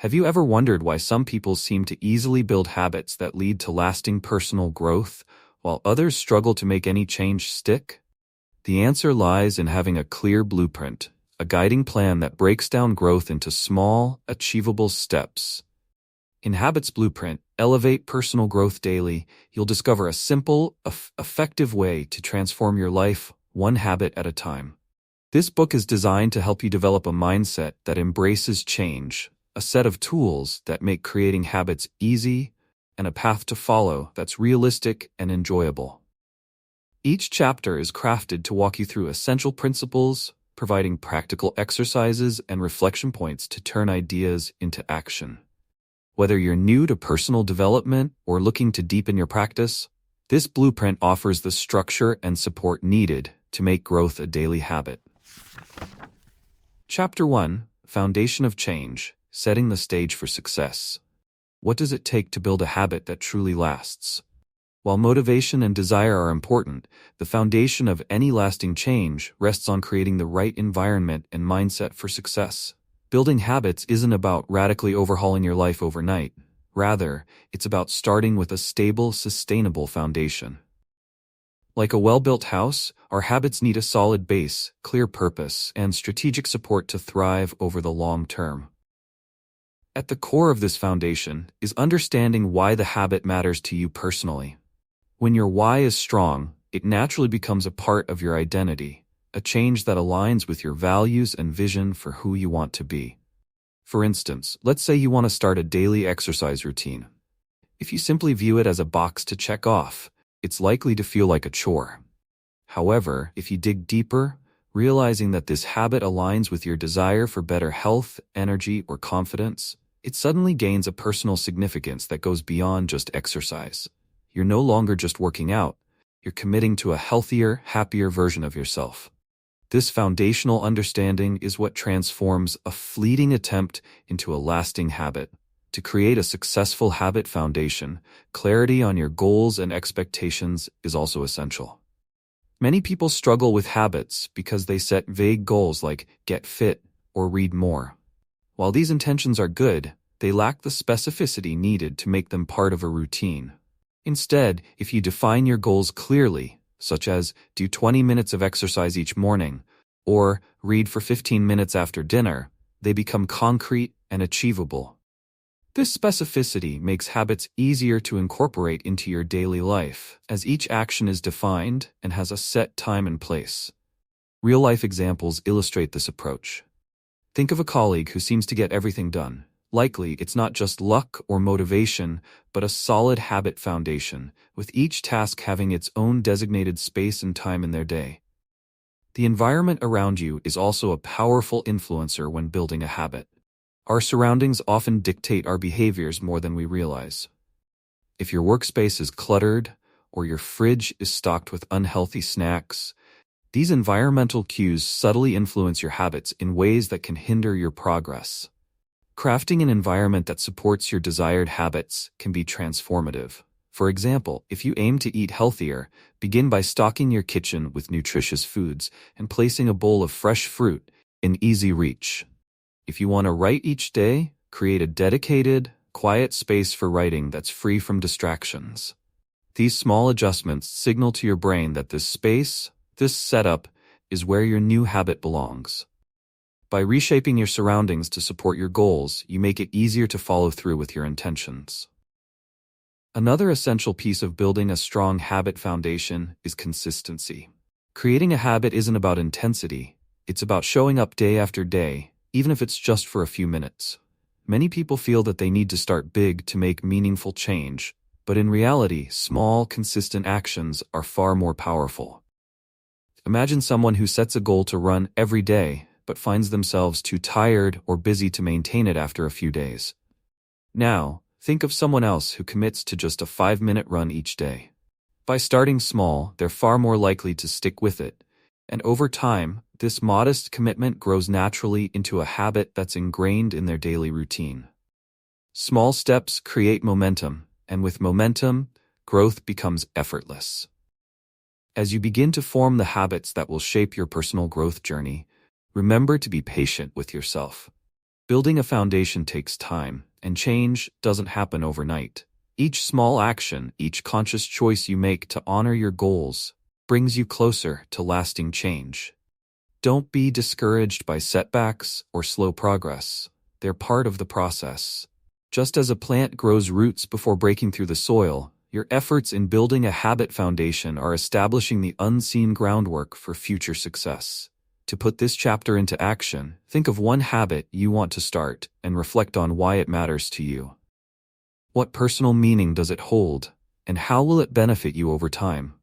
Have you ever wondered why some people seem to easily build habits that lead to lasting personal growth, while others struggle to make any change stick? The answer lies in having a clear blueprint, a guiding plan that breaks down growth into small, achievable steps. In Habits Blueprint, Elevate Personal Growth Daily, you'll discover a simple, effective way to transform your life, one habit at a time. This book is designed to help you develop a mindset that embraces change, a set of tools that make creating habits easy, and a path to follow that's realistic and enjoyable. Each chapter is crafted to walk you through essential principles, providing practical exercises and reflection points to turn ideas into action. Whether you're new to personal development or looking to deepen your practice, this blueprint offers the structure and support needed to make growth a daily habit. Chapter 1: Foundation of Change, Setting the Stage for Success. What does it take to build a habit that truly lasts? While motivation and desire are important, the foundation of any lasting change rests on creating the right environment and mindset for success. Building habits isn't about radically overhauling your life overnight. Rather, it's about starting with a stable, sustainable foundation. Like a well-built house, our habits need a solid base, clear purpose, and strategic support to thrive over the long term. At the core of this foundation is understanding why the habit matters to you personally. When your why is strong, it naturally becomes a part of your identity, a change that aligns with your values and vision for who you want to be. For instance, let's say you want to start a daily exercise routine. If you simply view it as a box to check off, it's likely to feel like a chore. However, if you dig deeper, realizing that this habit aligns with your desire for better health, energy, or confidence, it suddenly gains a personal significance that goes beyond just exercise. You're no longer just working out, you're committing to a healthier, happier version of yourself. This foundational understanding is what transforms a fleeting attempt into a lasting habit. To create a successful habit foundation, clarity on your goals and expectations is also essential. Many people struggle with habits because they set vague goals like get fit or read more. While these intentions are good, they lack the specificity needed to make them part of a routine. Instead, if you define your goals clearly, such as do 20 minutes of exercise each morning, or read for 15 minutes after dinner, they become concrete and achievable. This specificity makes habits easier to incorporate into your daily life, as each action is defined and has a set time and place. Real-life examples illustrate this approach. Think of a colleague who seems to get everything done. Likely, it's not just luck or motivation, but a solid habit foundation, with each task having its own designated space and time in their day. The environment around you is also a powerful influencer when building a habit. Our surroundings often dictate our behaviors more than we realize. If your workspace is cluttered, or your fridge is stocked with unhealthy snacks, these environmental cues subtly influence your habits in ways that can hinder your progress. Crafting an environment that supports your desired habits can be transformative. For example, if you aim to eat healthier, begin by stocking your kitchen with nutritious foods and placing a bowl of fresh fruit in easy reach. If you want to write each day, create a dedicated, quiet space for writing that's free from distractions. These small adjustments signal to your brain that this space, this setup, is where your new habit belongs. By reshaping your surroundings to support your goals, you make it easier to follow through with your intentions. Another essential piece of building a strong habit foundation is consistency. Creating a habit isn't about intensity, it's about showing up day after day, even if it's just for a few minutes. Many people feel that they need to start big to make meaningful change, but in reality, small, consistent actions are far more powerful. Imagine someone who sets a goal to run every day, but finds themselves too tired or busy to maintain it after a few days. Now, think of someone else who commits to just a 5-minute run each day. By starting small, they're far more likely to stick with it, and over time, this modest commitment grows naturally into a habit that's ingrained in their daily routine. Small steps create momentum, and with momentum, growth becomes effortless. As you begin to form the habits that will shape your personal growth journey, remember to be patient with yourself. Building a foundation takes time, and change doesn't happen overnight. Each small action, each conscious choice you make to honor your goals, brings you closer to lasting change. Don't be discouraged by setbacks or slow progress. They're part of the process. Just as a plant grows roots before breaking through the soil, your efforts in building a habit foundation are establishing the unseen groundwork for future success. To put this chapter into action, think of one habit you want to start and reflect on why it matters to you. What personal meaning does it hold, and how will it benefit you over time?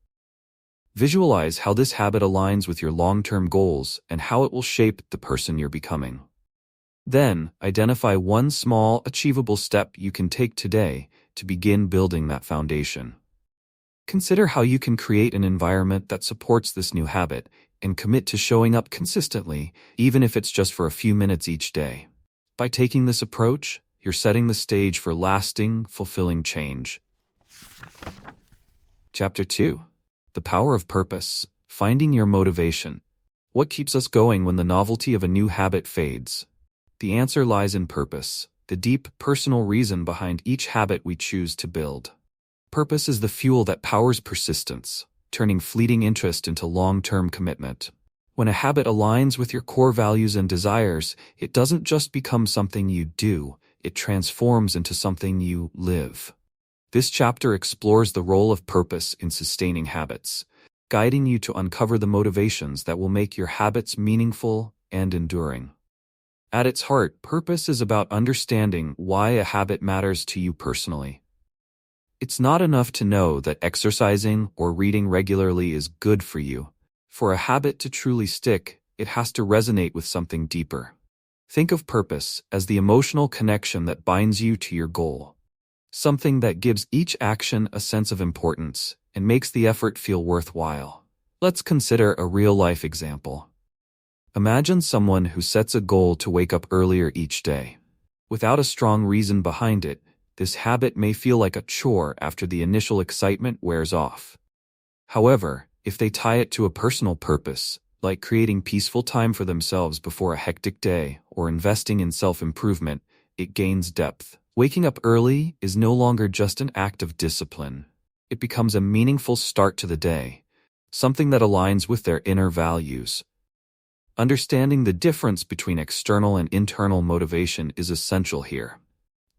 Visualize how this habit aligns with your long-term goals and how it will shape the person you're becoming. Then, identify one small, achievable step you can take today to begin building that foundation. Consider how you can create an environment that supports this new habit and commit to showing up consistently, even if it's just for a few minutes each day. By taking this approach, you're setting the stage for lasting, fulfilling change. Chapter 2. The Power of Purpose. Finding your motivation. What keeps us going when the novelty of a new habit fades? The answer lies in purpose, the deep, personal reason behind each habit we choose to build. Purpose is the fuel that powers persistence, turning fleeting interest into long-term commitment. When a habit aligns with your core values and desires, it doesn't just become something you do, it transforms into something you live. This chapter explores the role of purpose in sustaining habits, guiding you to uncover the motivations that will make your habits meaningful and enduring. At its heart, purpose is about understanding why a habit matters to you personally. It's not enough to know that exercising or reading regularly is good for you. For a habit to truly stick, it has to resonate with something deeper. Think of purpose as the emotional connection that binds you to your goal. Something that gives each action a sense of importance and makes the effort feel worthwhile. Let's consider a real-life example. Imagine someone who sets a goal to wake up earlier each day. Without a strong reason behind it, this habit may feel like a chore after the initial excitement wears off. However, if they tie it to a personal purpose, like creating peaceful time for themselves before a hectic day or investing in self-improvement, it gains depth. Waking up early is no longer just an act of discipline. It becomes a meaningful start to the day, something that aligns with their inner values. Understanding the difference between external and internal motivation is essential here.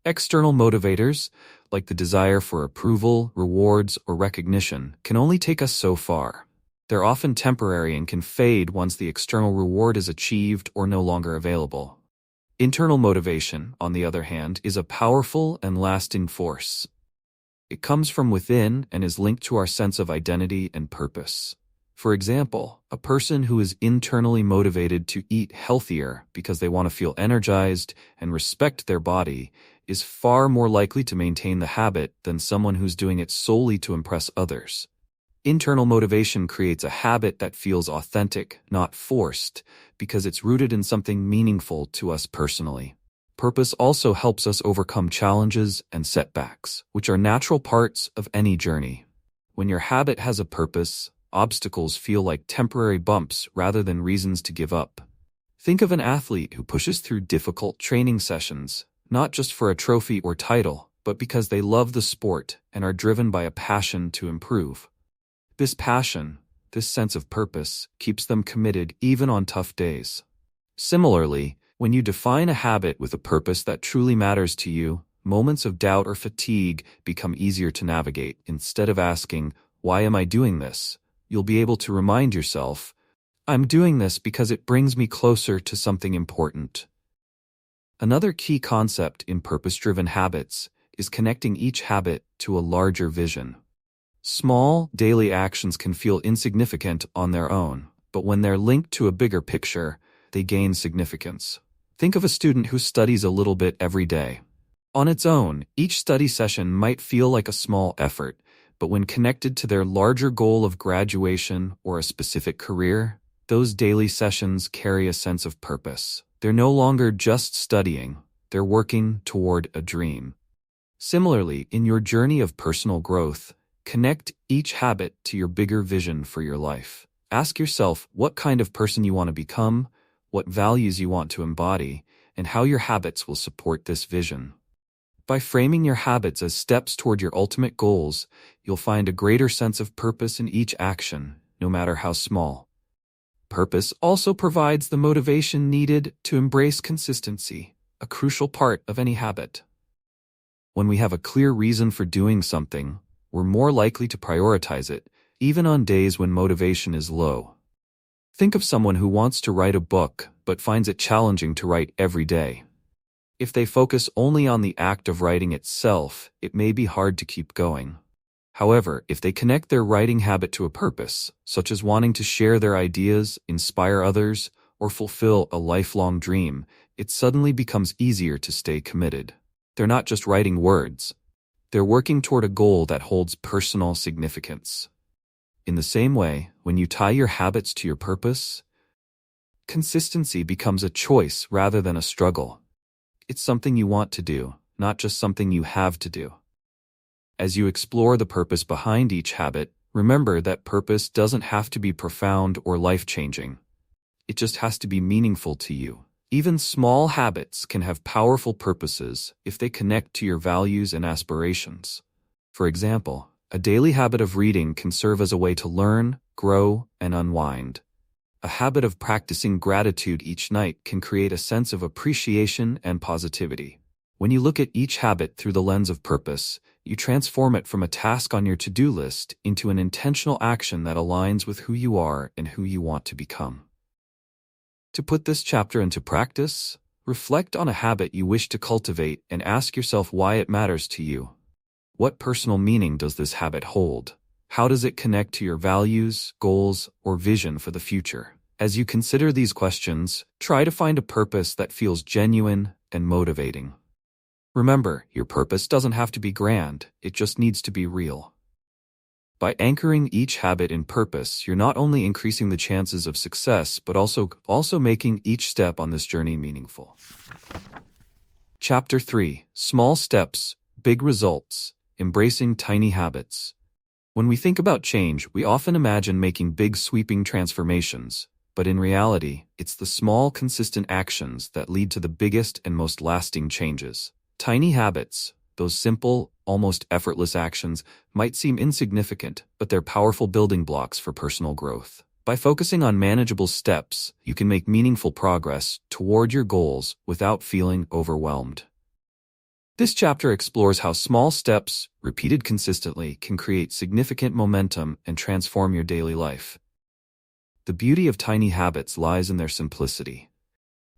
External motivators, like the desire for approval, rewards, or recognition, can only take us so far. They're often temporary and can fade once the external reward is achieved or no longer available. Internal motivation, on the other hand, is a powerful and lasting force. It comes from within and is linked to our sense of identity and purpose. For example, a person who is internally motivated to eat healthier because they want to feel energized and respect their body is far more likely to maintain the habit than someone who's doing it solely to impress others. Internal motivation creates a habit that feels authentic, not forced, because it's rooted in something meaningful to us personally. Purpose also helps us overcome challenges and setbacks, which are natural parts of any journey. When your habit has a purpose, obstacles feel like temporary bumps rather than reasons to give up. Think of an athlete who pushes through difficult training sessions, not just for a trophy or title, but because they love the sport and are driven by a passion to improve. This passion, this sense of purpose, keeps them committed even on tough days. Similarly, when you define a habit with a purpose that truly matters to you, moments of doubt or fatigue become easier to navigate. Instead of asking, "Why am I doing this?" you'll be able to remind yourself, "I'm doing this because it brings me closer to something important." Another key concept in purpose-driven habits is connecting each habit to a larger vision. Small, daily actions can feel insignificant on their own, but when they're linked to a bigger picture, they gain significance. Think of a student who studies a little bit every day. On its own, each study session might feel like a small effort, but when connected to their larger goal of graduation or a specific career, those daily sessions carry a sense of purpose. They're no longer just studying, they're working toward a dream. Similarly, in your journey of personal growth, connect each habit to your bigger vision for your life. Ask yourself what kind of person you want to become, what values you want to embody, and how your habits will support this vision. By framing your habits as steps toward your ultimate goals, you'll find a greater sense of purpose in each action, no matter how small. Purpose also provides the motivation needed to embrace consistency, a crucial part of any habit. When we have a clear reason for doing something, we're more likely to prioritize it, even on days when motivation is low. Think of someone who wants to write a book but finds it challenging to write every day. If they focus only on the act of writing itself, it may be hard to keep going. However, if they connect their writing habit to a purpose, such as wanting to share their ideas, inspire others, or fulfill a lifelong dream, it suddenly becomes easier to stay committed. They're not just writing words. They're working toward a goal that holds personal significance. In the same way, when you tie your habits to your purpose, consistency becomes a choice rather than a struggle. It's something you want to do, not just something you have to do. As you explore the purpose behind each habit, remember that purpose doesn't have to be profound or life-changing. It just has to be meaningful to you. Even small habits can have powerful purposes if they connect to your values and aspirations. For example, a daily habit of reading can serve as a way to learn, grow, and unwind. A habit of practicing gratitude each night can create a sense of appreciation and positivity. When you look at each habit through the lens of purpose, you transform it from a task on your to-do list into an intentional action that aligns with who you are and who you want to become. To put this chapter into practice, reflect on a habit you wish to cultivate and ask yourself why it matters to you. What personal meaning does this habit hold? How does it connect to your values, goals, or vision for the future? As you consider these questions, try to find a purpose that feels genuine and motivating. Remember, your purpose doesn't have to be grand, it just needs to be real. By anchoring each habit in purpose, you're not only increasing the chances of success, but also making each step on this journey meaningful. Chapter 3: Small Steps, Big Results, Embracing Tiny Habits. When we think about change, we often imagine making big sweeping transformations, but in reality, it's the small, consistent actions that lead to the biggest and most lasting changes. Tiny habits, those simple, almost effortless actions, might seem insignificant, but they're powerful building blocks for personal growth. By focusing on manageable steps, you can make meaningful progress toward your goals without feeling overwhelmed. This chapter explores how small steps, repeated consistently, can create significant momentum and transform your daily life. The beauty of tiny habits lies in their simplicity.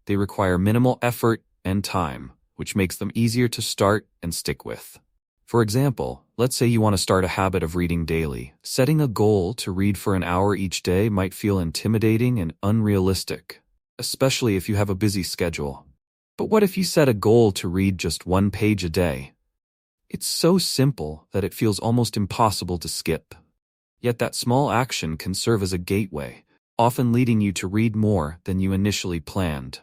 They require minimal effort and time, which makes them easier to start and stick with. For example, let's say you want to start a habit of reading daily. Setting a goal to read for an hour each day might feel intimidating and unrealistic, especially if you have a busy schedule. But what if you set a goal to read just 1 page a day? It's so simple that it feels almost impossible to skip. Yet that small action can serve as a gateway, often leading you to read more than you initially planned.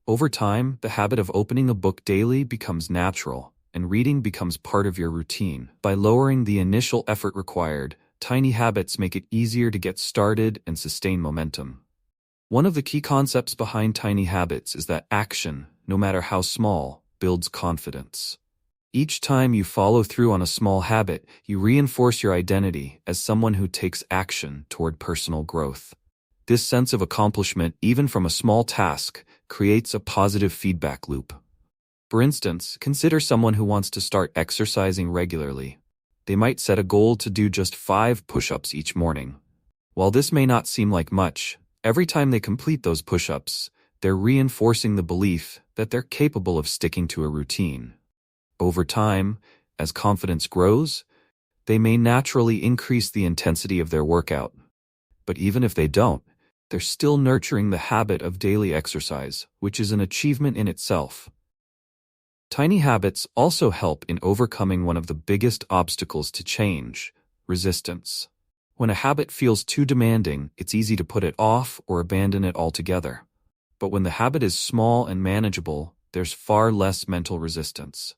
Over time, the habit of opening a book daily becomes natural, and reading becomes part of your routine. By lowering the initial effort required, tiny habits make it easier to get started and sustain momentum. One of the key concepts behind tiny habits is that action, no matter how small, builds confidence. Each time you follow through on a small habit, you reinforce your identity as someone who takes action toward personal growth. This sense of accomplishment, even from a small task, creates a positive feedback loop. For instance, consider someone who wants to start exercising regularly. They might set a goal to do just 5 push-ups each morning. While this may not seem like much, every time they complete those push-ups, they're reinforcing the belief that they're capable of sticking to a routine. Over time, as confidence grows, they may naturally increase the intensity of their workout. But even if they don't, they're still nurturing the habit of daily exercise, which is an achievement in itself. Tiny habits also help in overcoming one of the biggest obstacles to change: resistance. When a habit feels too demanding, it's easy to put it off or abandon it altogether. But when the habit is small and manageable, there's far less mental resistance.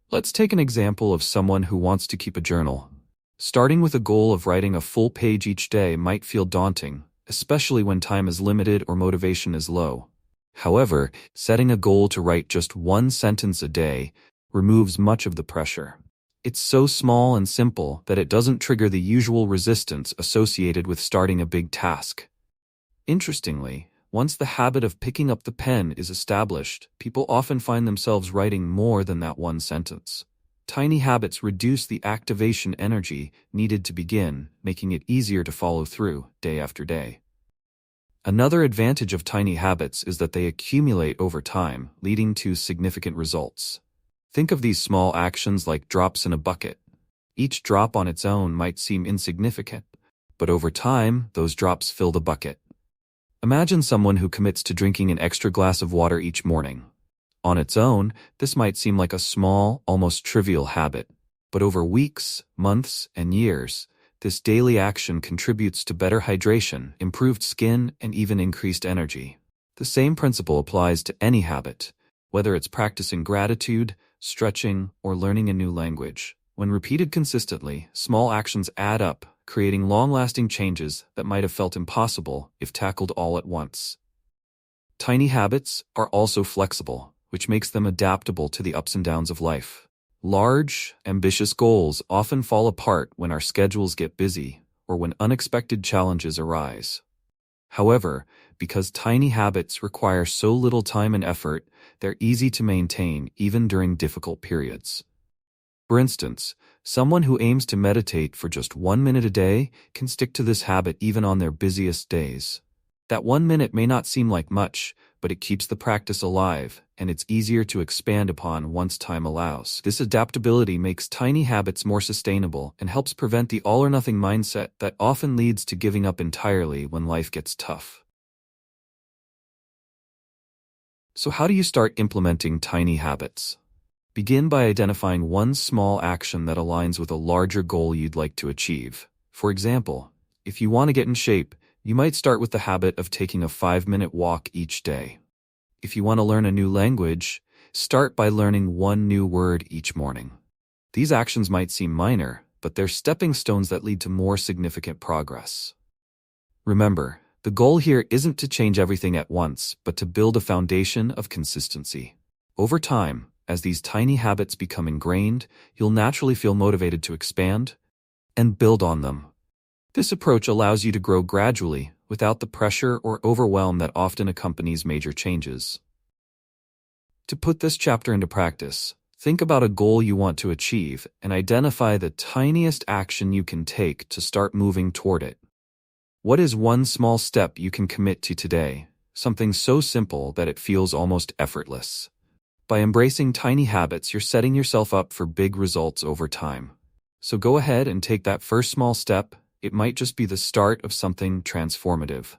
Let's take an example of someone who wants to keep a journal. Starting with a goal of writing a full page each day might feel daunting, especially when time is limited or motivation is low. However, setting a goal to write just one sentence a day removes much of the pressure. It's so small and simple that it doesn't trigger the usual resistance associated with starting a big task. Interestingly, once the habit of picking up the pen is established, people often find themselves writing more than that one sentence. Tiny habits reduce the activation energy needed to begin, making it easier to follow through day after day. Another advantage of tiny habits is that they accumulate over time, leading to significant results. Think of these small actions like drops in a bucket. Each drop on its own might seem insignificant, but over time, those drops fill the bucket. Imagine someone who commits to drinking an extra glass of water each morning. On its own, this might seem like a small, almost trivial habit, but over weeks, months, and years, this daily action contributes to better hydration, improved skin, and even increased energy. The same principle applies to any habit, whether it's practicing gratitude, stretching, or learning a new language. When repeated consistently, small actions add up, creating long-lasting changes that might have felt impossible if tackled all at once. Tiny habits are also flexible, which makes them adaptable to the ups and downs of life. Large, ambitious goals often fall apart when our schedules get busy or when unexpected challenges arise. However, because tiny habits require so little time and effort, they're easy to maintain even during difficult periods. For instance, someone who aims to meditate for just 1 minute a day can stick to this habit even on their busiest days. That 1 minute may not seem like much, but it keeps the practice alive, and it's easier to expand upon once time allows. This adaptability makes tiny habits more sustainable and helps prevent the all-or-nothing mindset that often leads to giving up entirely when life gets tough. So how do you start implementing tiny habits? Begin by identifying one small action that aligns with a larger goal you'd like to achieve. For example, if you want to get in shape, you might start with the habit of taking a 5-minute walk each day. If you want to learn a new language, start by learning one new word each morning. These actions might seem minor, but they're stepping stones that lead to more significant progress. Remember, the goal here isn't to change everything at once, but to build a foundation of consistency. Over time, as these tiny habits become ingrained, you'll naturally feel motivated to expand and build on them. This approach allows you to grow gradually, without the pressure or overwhelm that often accompanies major changes. To put this chapter into practice, think about a goal you want to achieve and identify the tiniest action you can take to start moving toward it. What is one small step you can commit to today, something so simple that it feels almost effortless? By embracing tiny habits, you're setting yourself up for big results over time. So go ahead and take that first small step. It might just be the start of something transformative.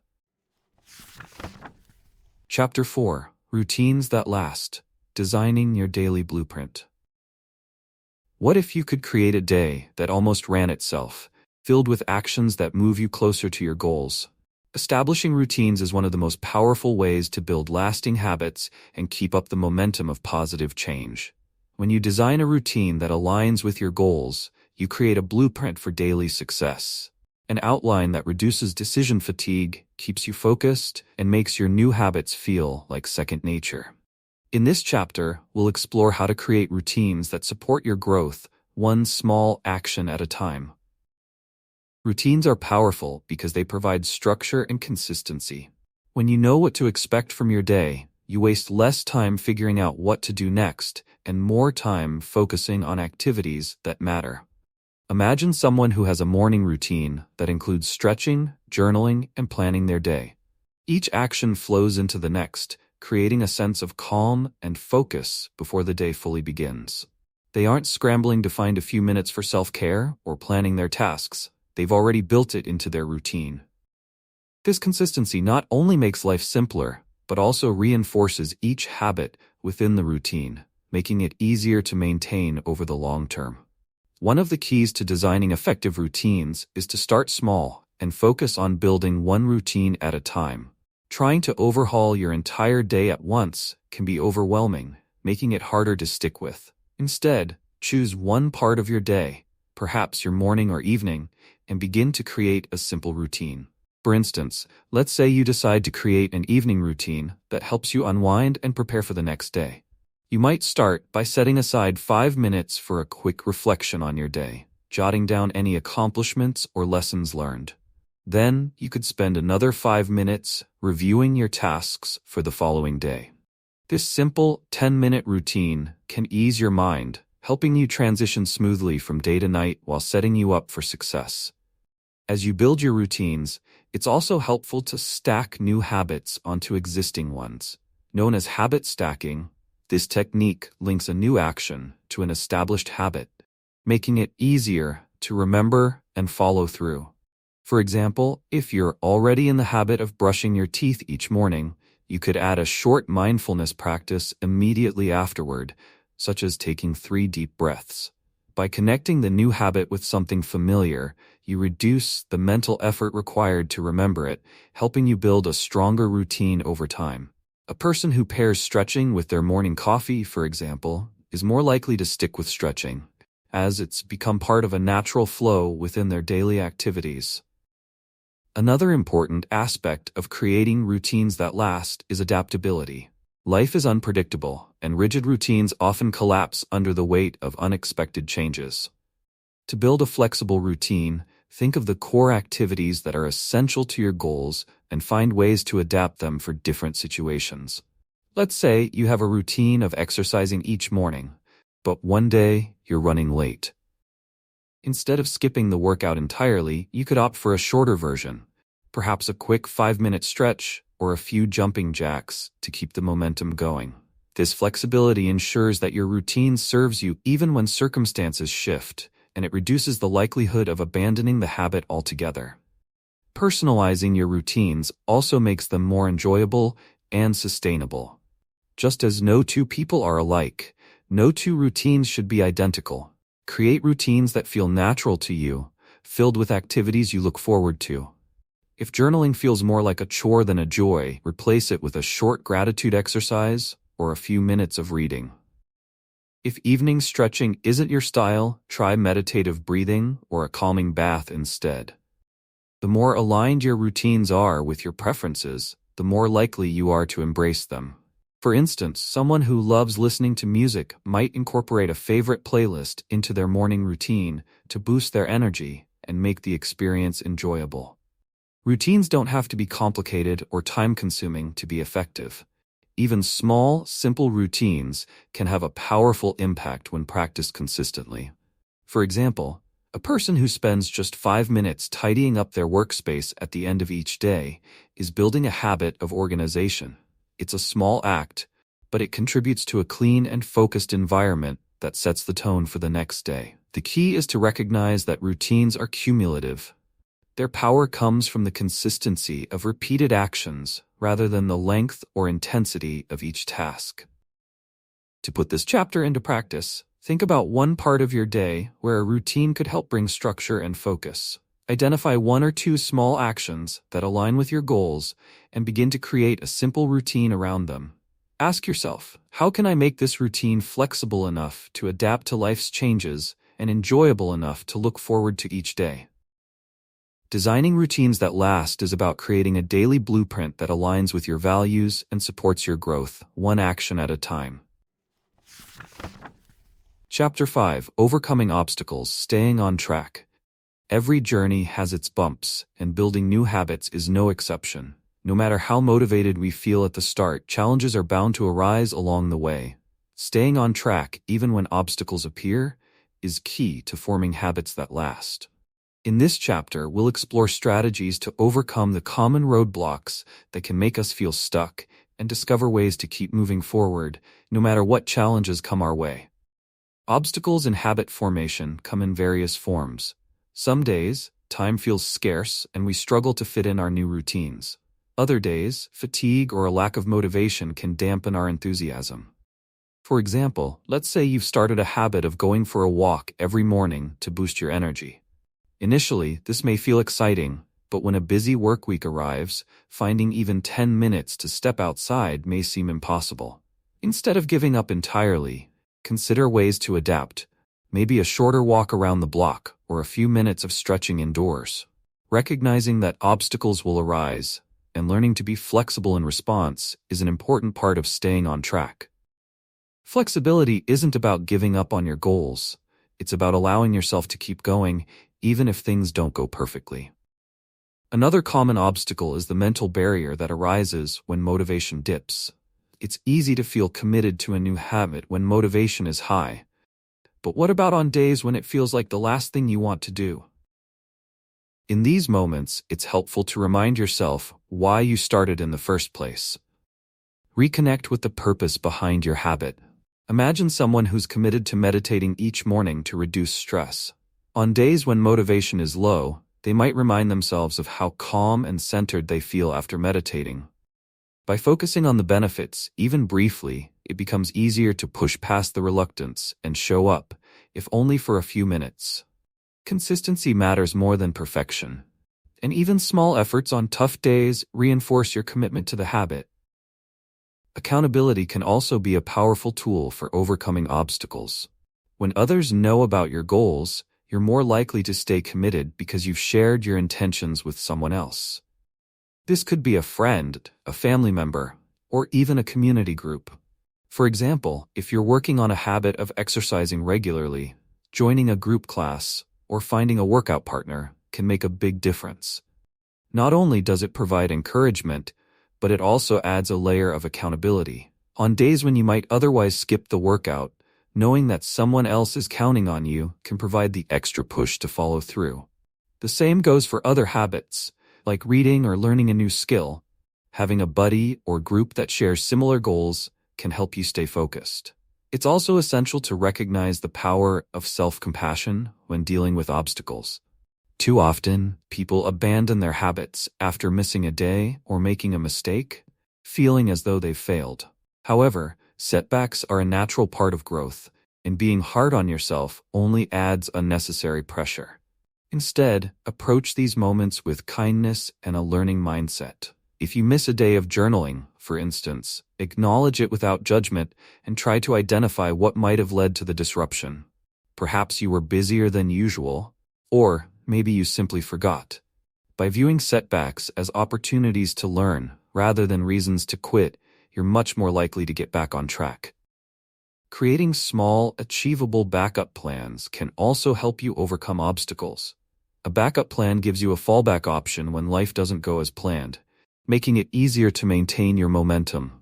Chapter 4: Routines That Last. Designing Your Daily Blueprint. What if you could create a day that almost ran itself, filled with actions that move you closer to your goals? Establishing routines is one of the most powerful ways to build lasting habits and keep up the momentum of positive change. When you design a routine that aligns with your goals, you create a blueprint for daily success. An outline that reduces decision fatigue, keeps you focused, and makes your new habits feel like second nature. In this chapter, we'll explore how to create routines that support your growth, one small action at a time. Routines are powerful because they provide structure and consistency. When you know what to expect from your day, you waste less time figuring out what to do next and more time focusing on activities that matter. Imagine someone who has a morning routine that includes stretching, journaling, and planning their day. Each action flows into the next, creating a sense of calm and focus before the day fully begins. They aren't scrambling to find a few minutes for self-care or planning their tasks. They've already built it into their routine. This consistency not only makes life simpler, but also reinforces each habit within the routine, making it easier to maintain over the long term. One of the keys to designing effective routines is to start small and focus on building one routine at a time. Trying to overhaul your entire day at once can be overwhelming, making it harder to stick with. Instead, choose one part of your day, perhaps your morning or evening, and begin to create a simple routine. For instance, let's say you decide to create an evening routine that helps you unwind and prepare for the next day. You might start by setting aside 5 minutes for a quick reflection on your day, jotting down any accomplishments or lessons learned. Then, you could spend another 5 minutes reviewing your tasks for the following day. This simple 10-minute routine can ease your mind, helping you transition smoothly from day to night while setting you up for success. As you build your routines, it's also helpful to stack new habits onto existing ones. Known as habit stacking, this technique links a new action to an established habit, making it easier to remember and follow through. For example, if you're already in the habit of brushing your teeth each morning, you could add a short mindfulness practice immediately afterward, such as taking 3 deep breaths. By connecting the new habit with something familiar, you reduce the mental effort required to remember it, helping you build a stronger routine over time. A person who pairs stretching with their morning coffee, for example, is more likely to stick with stretching, as it's become part of a natural flow within their daily activities. Another important aspect of creating routines that last is adaptability. Life is unpredictable, and rigid routines often collapse under the weight of unexpected changes. To build a flexible routine, think of the core activities that are essential to your goals and find ways to adapt them for different situations. Let's say you have a routine of exercising each morning, but one day you're running late. Instead of skipping the workout entirely, you could opt for a shorter version, perhaps a quick 5-minute stretch or a few jumping jacks to keep the momentum going. This flexibility ensures that your routine serves you even when circumstances shift, and it reduces the likelihood of abandoning the habit altogether. Personalizing your routines also makes them more enjoyable and sustainable. Just as no two people are alike, no two routines should be identical. Create routines that feel natural to you, filled with activities you look forward to. If journaling feels more like a chore than a joy, replace it with a short gratitude exercise or a few minutes of reading. If evening stretching isn't your style, try meditative breathing or a calming bath instead. The more aligned your routines are with your preferences, the more likely you are to embrace them. For instance, someone who loves listening to music might incorporate a favorite playlist into their morning routine to boost their energy and make the experience enjoyable. Routines don't have to be complicated or time-consuming to be effective. Even small, simple routines can have a powerful impact when practiced consistently. For example, a person who spends just 5 minutes tidying up their workspace at the end of each day is building a habit of organization. It's a small act, but it contributes to a clean and focused environment that sets the tone for the next day. The key is to recognize that routines are cumulative. Their power comes from the consistency of repeated actions rather than the length or intensity of each task. To put this chapter into practice, think about one part of your day where a routine could help bring structure and focus. Identify 1 or 2 small actions that align with your goals and begin to create a simple routine around them. Ask yourself, how can I make this routine flexible enough to adapt to life's changes and enjoyable enough to look forward to each day? Designing routines that last is about creating a daily blueprint that aligns with your values and supports your growth, one action at a time. Chapter 5: Overcoming Obstacles, Staying on Track. Every journey has its bumps, and building new habits is no exception. No matter how motivated we feel at the start, challenges are bound to arise along the way. Staying on track, even when obstacles appear, is key to forming habits that last. In this chapter, we'll explore strategies to overcome the common roadblocks that can make us feel stuck and discover ways to keep moving forward, no matter what challenges come our way. Obstacles in habit formation come in various forms. Some days, time feels scarce and we struggle to fit in our new routines. Other days, fatigue or a lack of motivation can dampen our enthusiasm. For example, let's say you've started a habit of going for a walk every morning to boost your energy. Initially, this may feel exciting, but when a busy work week arrives, finding even 10 minutes to step outside may seem impossible. Instead of giving up entirely, consider ways to adapt, maybe a shorter walk around the block or a few minutes of stretching indoors. Recognizing that obstacles will arise and learning to be flexible in response is an important part of staying on track. Flexibility isn't about giving up on your goals. It's about allowing yourself to keep going, even if things don't go perfectly. Another common obstacle is the mental barrier that arises when motivation dips. It's easy to feel committed to a new habit when motivation is high. But what about on days when it feels like the last thing you want to do? In these moments, it's helpful to remind yourself why you started in the first place. Reconnect with the purpose behind your habit. Imagine someone who's committed to meditating each morning to reduce stress. On days when motivation is low, they might remind themselves of how calm and centered they feel after meditating. By focusing on the benefits, even briefly, it becomes easier to push past the reluctance and show up, if only for a few minutes. Consistency matters more than perfection, and even small efforts on tough days reinforce your commitment to the habit. Accountability can also be a powerful tool for overcoming obstacles. When others know about your goals, you're more likely to stay committed because you've shared your intentions with someone else. This could be a friend, a family member, or even a community group. For example, if you're working on a habit of exercising regularly, joining a group class, or finding a workout partner can make a big difference. Not only does it provide encouragement, but it also adds a layer of accountability. On days when you might otherwise skip the workout, knowing that someone else is counting on you can provide the extra push to follow through. The same goes for other habits, like reading or learning a new skill. Having a buddy or group that shares similar goals can help you stay focused. It's also essential to recognize the power of self-compassion when dealing with obstacles. Too often, people abandon their habits after missing a day or making a mistake, feeling as though they've failed. However, setbacks are a natural part of growth, and being hard on yourself only adds unnecessary pressure. Instead, approach these moments with kindness and a learning mindset. If you miss a day of journaling, for instance, acknowledge it without judgment and try to identify what might have led to the disruption. Perhaps you were busier than usual, or maybe you simply forgot. By viewing setbacks as opportunities to learn rather than reasons to quit, you're much more likely to get back on track. Creating small, achievable backup plans can also help you overcome obstacles. A backup plan gives you a fallback option when life doesn't go as planned, making it easier to maintain your momentum.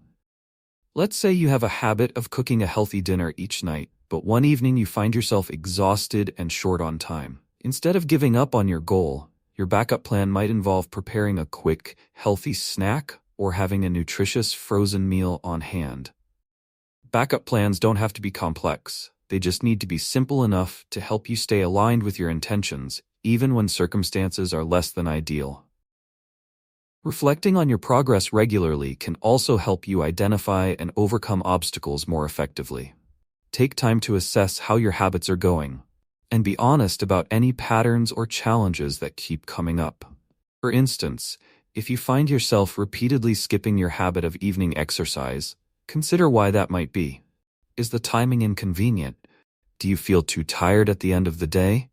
Let's say you have a habit of cooking a healthy dinner each night, but one evening you find yourself exhausted and short on time. Instead of giving up on your goal, your backup plan might involve preparing a quick, healthy snack or having a nutritious frozen meal on hand. Backup plans don't have to be complex. They just need to be simple enough to help you stay aligned with your intentions, even when circumstances are less than ideal. Reflecting on your progress regularly can also help you identify and overcome obstacles more effectively. Take time to assess how your habits are going, and be honest about any patterns or challenges that keep coming up. For instance, if you find yourself repeatedly skipping your habit of evening exercise, consider why that might be. Is the timing inconvenient? Do you feel too tired at the end of the day?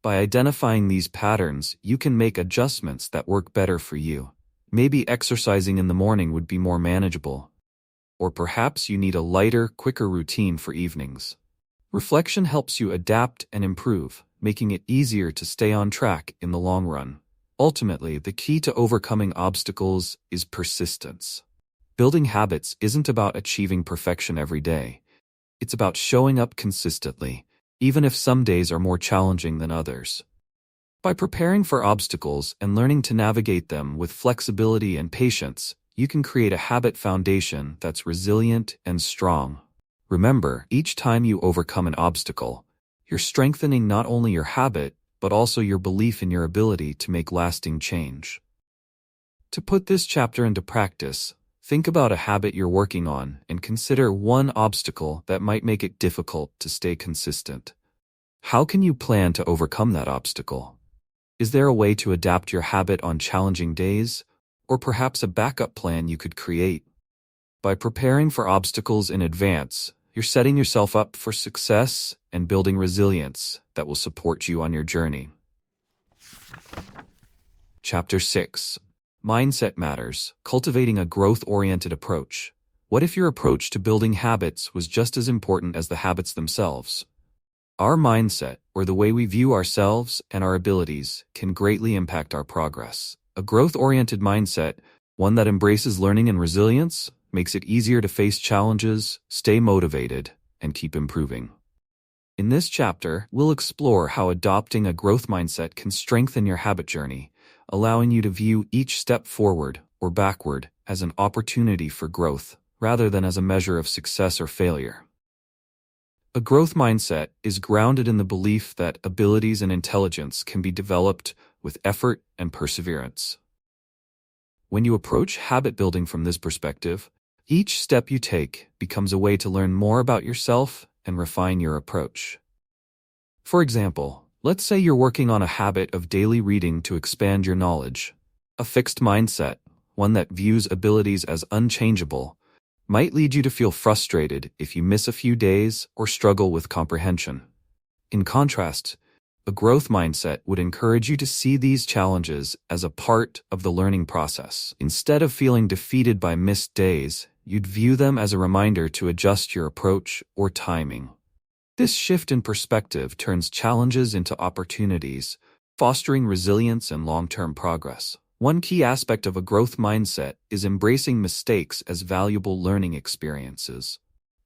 By identifying these patterns, you can make adjustments that work better for you. Maybe exercising in the morning would be more manageable. Or perhaps you need a lighter, quicker routine for evenings. Reflection helps you adapt and improve, making it easier to stay on track in the long run. Ultimately, the key to overcoming obstacles is persistence. Building habits isn't about achieving perfection every day. It's about showing up consistently, even if some days are more challenging than others. By preparing for obstacles and learning to navigate them with flexibility and patience, you can create a habit foundation that's resilient and strong. Remember, each time you overcome an obstacle, you're strengthening not only your habit, but also your belief in your ability to make lasting change. To put this chapter into practice, think about a habit you're working on and consider one obstacle that might make it difficult to stay consistent. How can you plan to overcome that obstacle? Is there a way to adapt your habit on challenging days, or perhaps a backup plan you could create? By preparing for obstacles in advance, you're setting yourself up for success and building resilience that will support you on your journey. Chapter 6. Mindset Matters, Cultivating a Growth-Oriented Approach. What if your approach to building habits was just as important as the habits themselves? Our mindset, or the way we view ourselves and our abilities, can greatly impact our progress. A growth-oriented mindset, one that embraces learning and resilience, makes it easier to face challenges, stay motivated, and keep improving. In this chapter, we'll explore how adopting a growth mindset can strengthen your habit journey, allowing you to view each step forward or backward as an opportunity for growth, rather than as a measure of success or failure. A growth mindset is grounded in the belief that abilities and intelligence can be developed with effort and perseverance. When you approach habit building from this perspective, each step you take becomes a way to learn more about yourself and refine your approach. For example, let's say you're working on a habit of daily reading to expand your knowledge. A fixed mindset, one that views abilities as unchangeable, might lead you to feel frustrated if you miss a few days or struggle with comprehension. In contrast, a growth mindset would encourage you to see these challenges as a part of the learning process. Instead of feeling defeated by missed days, you'd view them as a reminder to adjust your approach or timing. This shift in perspective turns challenges into opportunities, fostering resilience and long-term progress. One key aspect of a growth mindset is embracing mistakes as valuable learning experiences.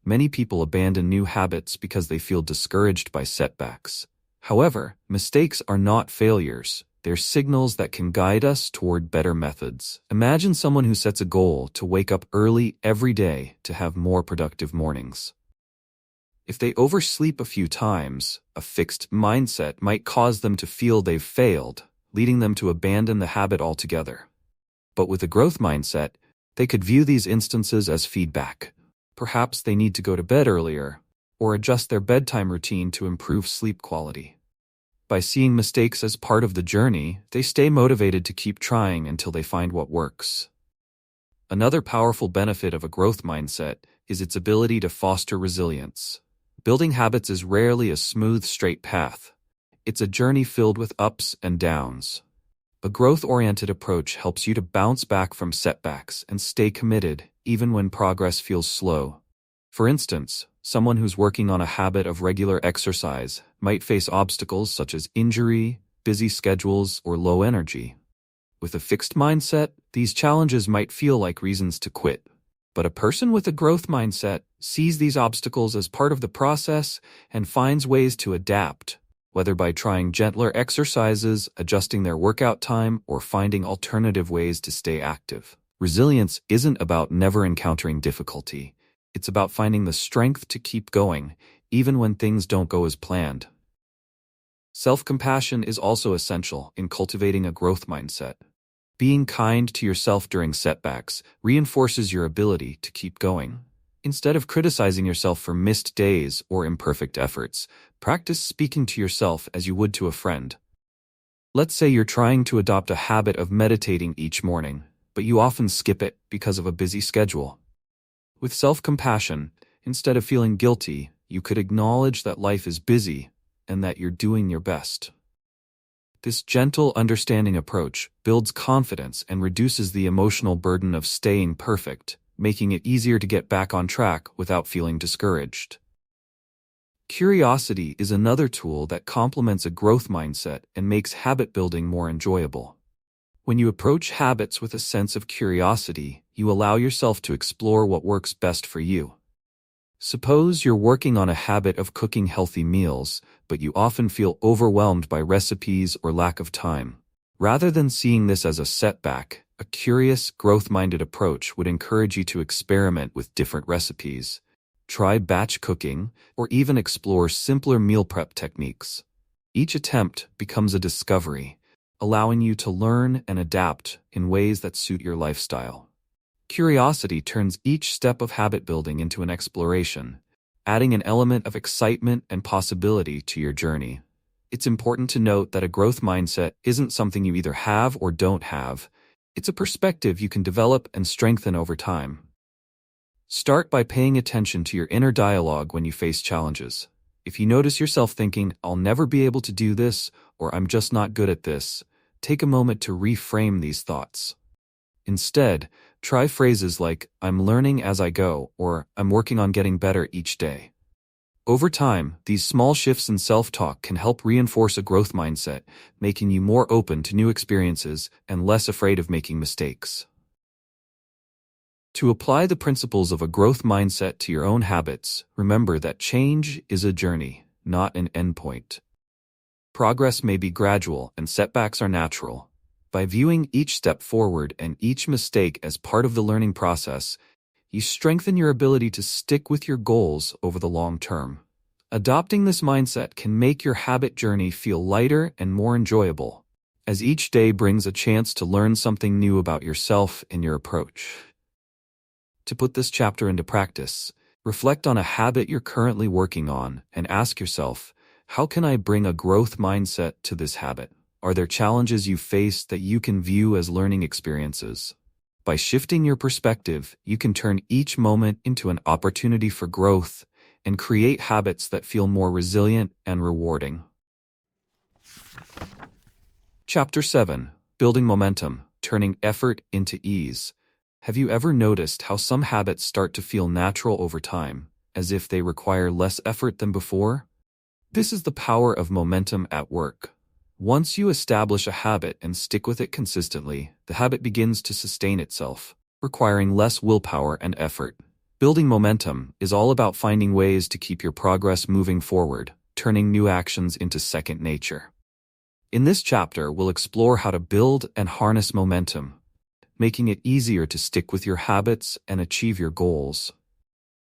Many people abandon new habits because they feel discouraged by setbacks. However, mistakes are not failures. They're signals that can guide us toward better methods. Imagine someone who sets a goal to wake up early every day to have more productive mornings. If they oversleep a few times, a fixed mindset might cause them to feel they've failed, leading them to abandon the habit altogether. But with a growth mindset, they could view these instances as feedback. Perhaps they need to go to bed earlier, or adjust their bedtime routine to improve sleep quality. By seeing mistakes as part of the journey, they stay motivated to keep trying until they find what works. Another powerful benefit of a growth mindset is its ability to foster resilience. Building habits is rarely a smooth, straight path. It's a journey filled with ups and downs. A growth-oriented approach helps you to bounce back from setbacks and stay committed, even when progress feels slow. For instance, someone who's working on a habit of regular exercise might face obstacles such as injury, busy schedules, or low energy. With a fixed mindset, these challenges might feel like reasons to quit. But a person with a growth mindset sees these obstacles as part of the process and finds ways to adapt, whether by trying gentler exercises, adjusting their workout time, or finding alternative ways to stay active. Resilience isn't about never encountering difficulty. It's about finding the strength to keep going, even when things don't go as planned. Self-compassion is also essential in cultivating a growth mindset. Being kind to yourself during setbacks reinforces your ability to keep going. Instead of criticizing yourself for missed days or imperfect efforts, practice speaking to yourself as you would to a friend. Let's say you're trying to adopt a habit of meditating each morning, but you often skip it because of a busy schedule. With self-compassion, instead of feeling guilty, you could acknowledge that life is busy and that you're doing your best. This gentle, understanding approach builds confidence and reduces the emotional burden of staying perfect, making it easier to get back on track without feeling discouraged. Curiosity is another tool that complements a growth mindset and makes habit building more enjoyable. When you approach habits with a sense of curiosity, you allow yourself to explore what works best for you. Suppose you're working on a habit of cooking healthy meals, but you often feel overwhelmed by recipes or lack of time. Rather than seeing this as a setback, a curious, growth-minded approach would encourage you to experiment with different recipes, try batch cooking, or even explore simpler meal prep techniques. Each attempt becomes a discovery, allowing you to learn and adapt in ways that suit your lifestyle. Curiosity turns each step of habit building into an exploration, adding an element of excitement and possibility to your journey. It's important to note that a growth mindset isn't something you either have or don't have. It's a perspective you can develop and strengthen over time. Start by paying attention to your inner dialogue when you face challenges. If you notice yourself thinking, "I'll never be able to do this," or "I'm just not good at this," take a moment to reframe these thoughts. Instead, try phrases like, "I'm learning as I go," or "I'm working on getting better each day." Over time, these small shifts in self-talk can help reinforce a growth mindset, making you more open to new experiences and less afraid of making mistakes. To apply the principles of a growth mindset to your own habits, remember that change is a journey, not an endpoint. Progress may be gradual and setbacks are natural. By viewing each step forward and each mistake as part of the learning process, you strengthen your ability to stick with your goals over the long term. Adopting this mindset can make your habit journey feel lighter and more enjoyable, as each day brings a chance to learn something new about yourself and your approach. To put this chapter into practice, reflect on a habit you're currently working on and ask yourself, how can I bring a growth mindset to this habit? Are there challenges you face that you can view as learning experiences? By shifting your perspective, you can turn each moment into an opportunity for growth and create habits that feel more resilient and rewarding. Chapter 7. Building Momentum, Turning Effort into Ease. Have you ever noticed how some habits start to feel natural over time, as if they require less effort than before? This is the power of momentum at work. Once you establish a habit and stick with it consistently, the habit begins to sustain itself, requiring less willpower and effort. Building momentum is all about finding ways to keep your progress moving forward, turning new actions into second nature. In this chapter, we'll explore how to build and harness momentum, making it easier to stick with your habits and achieve your goals.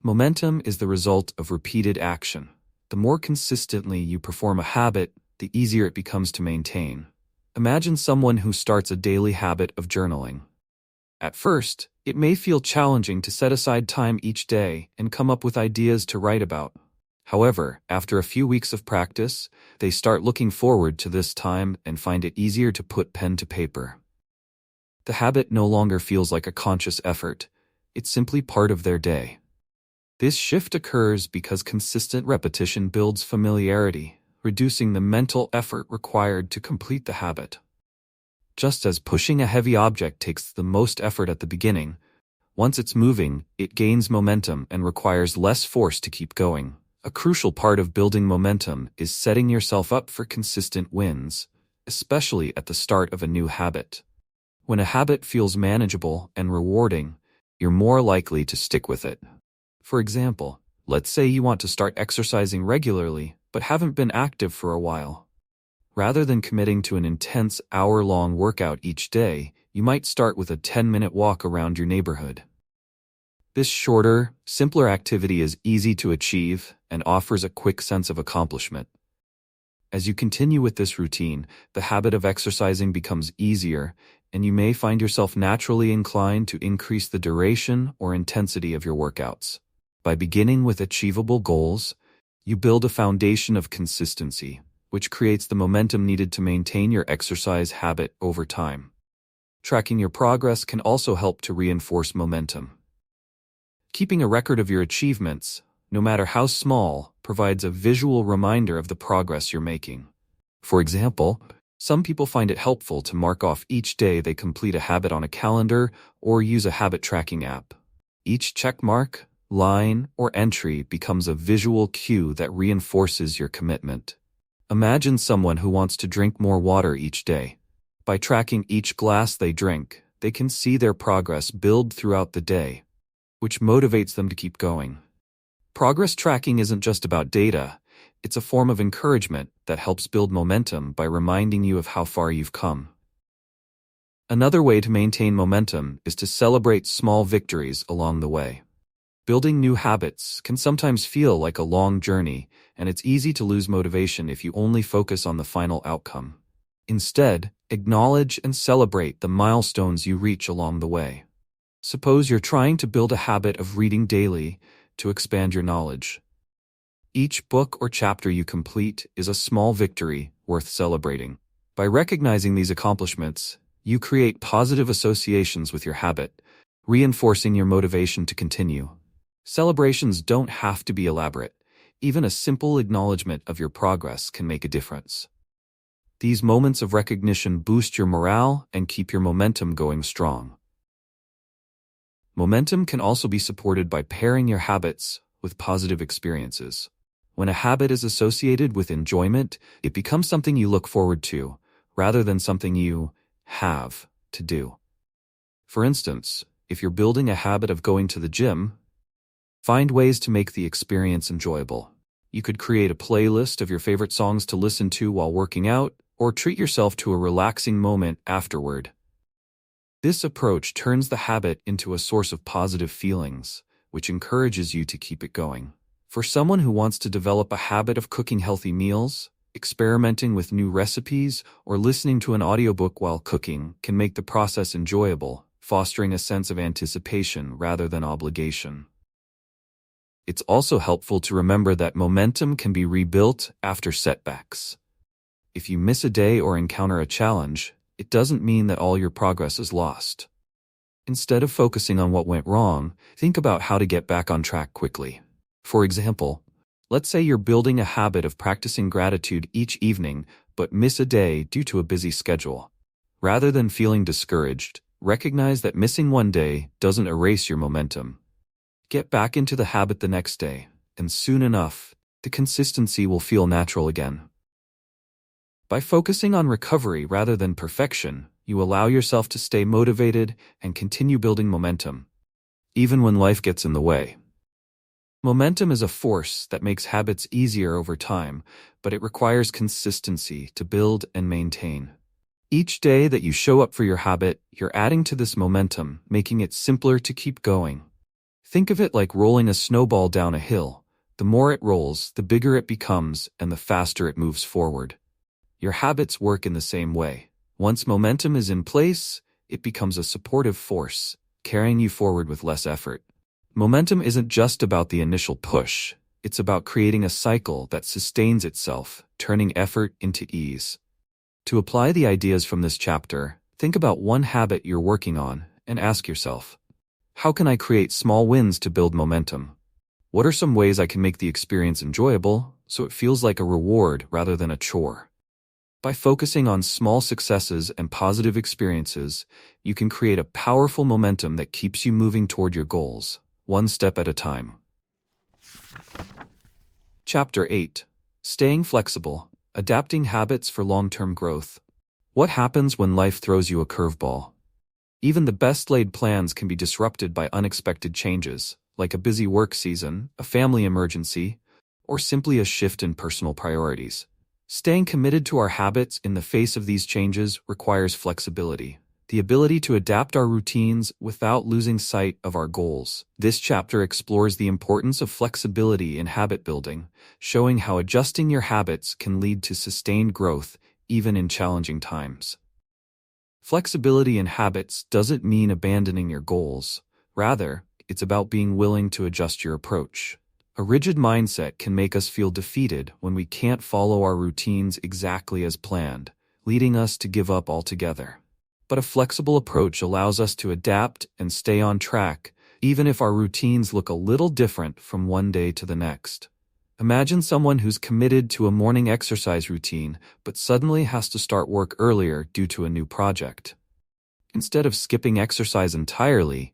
Momentum is the result of repeated action. The more consistently you perform a habit, the easier it becomes to maintain. Imagine someone who starts a daily habit of journaling. At first, it may feel challenging to set aside time each day and come up with ideas to write about. However, after a few weeks of practice, they start looking forward to this time and find it easier to put pen to paper. The habit no longer feels like a conscious effort. It's simply part of their day. This shift occurs because consistent repetition builds familiarity, reducing the mental effort required to complete the habit. Just as pushing a heavy object takes the most effort at the beginning, once it's moving, it gains momentum and requires less force to keep going. A crucial part of building momentum is setting yourself up for consistent wins, especially at the start of a new habit. When a habit feels manageable and rewarding, you're more likely to stick with it. For example, let's say you want to start exercising regularly, but haven't been active for a while. Rather than committing to an intense hour-long workout each day, you might start with a 10-minute walk around your neighborhood. This shorter, simpler activity is easy to achieve and offers a quick sense of accomplishment. As you continue with this routine, the habit of exercising becomes easier, and you may find yourself naturally inclined to increase the duration or intensity of your workouts. By beginning with achievable goals, you build a foundation of consistency, which creates the momentum needed to maintain your exercise habit over time. Tracking your progress can also help to reinforce momentum. Keeping a record of your achievements, no matter how small, provides a visual reminder of the progress you're making. For example, some people find it helpful to mark off each day they complete a habit on a calendar or use a habit tracking app. Each check mark, line, or entry becomes a visual cue that reinforces your commitment. Imagine someone who wants to drink more water each day. By tracking each glass they drink, they can see their progress build throughout the day, which motivates them to keep going. Progress tracking isn't just about data, it's a form of encouragement that helps build momentum by reminding you of how far you've come. Another way to maintain momentum is to celebrate small victories along the way. Building new habits can sometimes feel like a long journey, and it's easy to lose motivation if you only focus on the final outcome. Instead, acknowledge and celebrate the milestones you reach along the way. Suppose you're trying to build a habit of reading daily to expand your knowledge. Each book or chapter you complete is a small victory worth celebrating. By recognizing these accomplishments, you create positive associations with your habit, reinforcing your motivation to continue. Celebrations don't have to be elaborate. Even a simple acknowledgement of your progress can make a difference. These moments of recognition boost your morale and keep your momentum going strong. Momentum can also be supported by pairing your habits with positive experiences. When a habit is associated with enjoyment, it becomes something you look forward to, rather than something you have to do. For instance, if you're building a habit of going to the gym, find ways to make the experience enjoyable. You could create a playlist of your favorite songs to listen to while working out, or treat yourself to a relaxing moment afterward. This approach turns the habit into a source of positive feelings, which encourages you to keep it going. For someone who wants to develop a habit of cooking healthy meals, experimenting with new recipes, or listening to an audiobook while cooking can make the process enjoyable, fostering a sense of anticipation rather than obligation. It's also helpful to remember that momentum can be rebuilt after setbacks. If you miss a day or encounter a challenge, it doesn't mean that all your progress is lost. Instead of focusing on what went wrong, think about how to get back on track quickly. For example, let's say you're building a habit of practicing gratitude each evening, but miss a day due to a busy schedule. Rather than feeling discouraged, recognize that missing one day doesn't erase your momentum. Get back into the habit the next day, and soon enough, the consistency will feel natural again. By focusing on recovery rather than perfection, you allow yourself to stay motivated and continue building momentum, even when life gets in the way. Momentum is a force that makes habits easier over time, but it requires consistency to build and maintain. Each day that you show up for your habit, you're adding to this momentum, making it simpler to keep going. Think of it like rolling a snowball down a hill. The more it rolls, the bigger it becomes, and the faster it moves forward. Your habits work in the same way. Once momentum is in place, it becomes a supportive force, carrying you forward with less effort. Momentum isn't just about the initial push. It's about creating a cycle that sustains itself, turning effort into ease. To apply the ideas from this chapter, think about one habit you're working on and ask yourself, how can I create small wins to build momentum? What are some ways I can make the experience enjoyable so it feels like a reward rather than a chore? By focusing on small successes and positive experiences, you can create a powerful momentum that keeps you moving toward your goals, one step at a time. Chapter 8. Staying Flexible, Adapting Habits for Long-Term Growth. What happens when life throws you a curveball? Even the best-laid plans can be disrupted by unexpected changes, like a busy work season, a family emergency, or simply a shift in personal priorities. Staying committed to our habits in the face of these changes requires flexibility, the ability to adapt our routines without losing sight of our goals. This chapter explores the importance of flexibility in habit building, showing how adjusting your habits can lead to sustained growth even in challenging times. Flexibility in habits doesn't mean abandoning your goals. Rather, it's about being willing to adjust your approach. A rigid mindset can make us feel defeated when we can't follow our routines exactly as planned, leading us to give up altogether. But a flexible approach allows us to adapt and stay on track, even if our routines look a little different from one day to the next. Imagine someone who's committed to a morning exercise routine, but suddenly has to start work earlier due to a new project. Instead of skipping exercise entirely,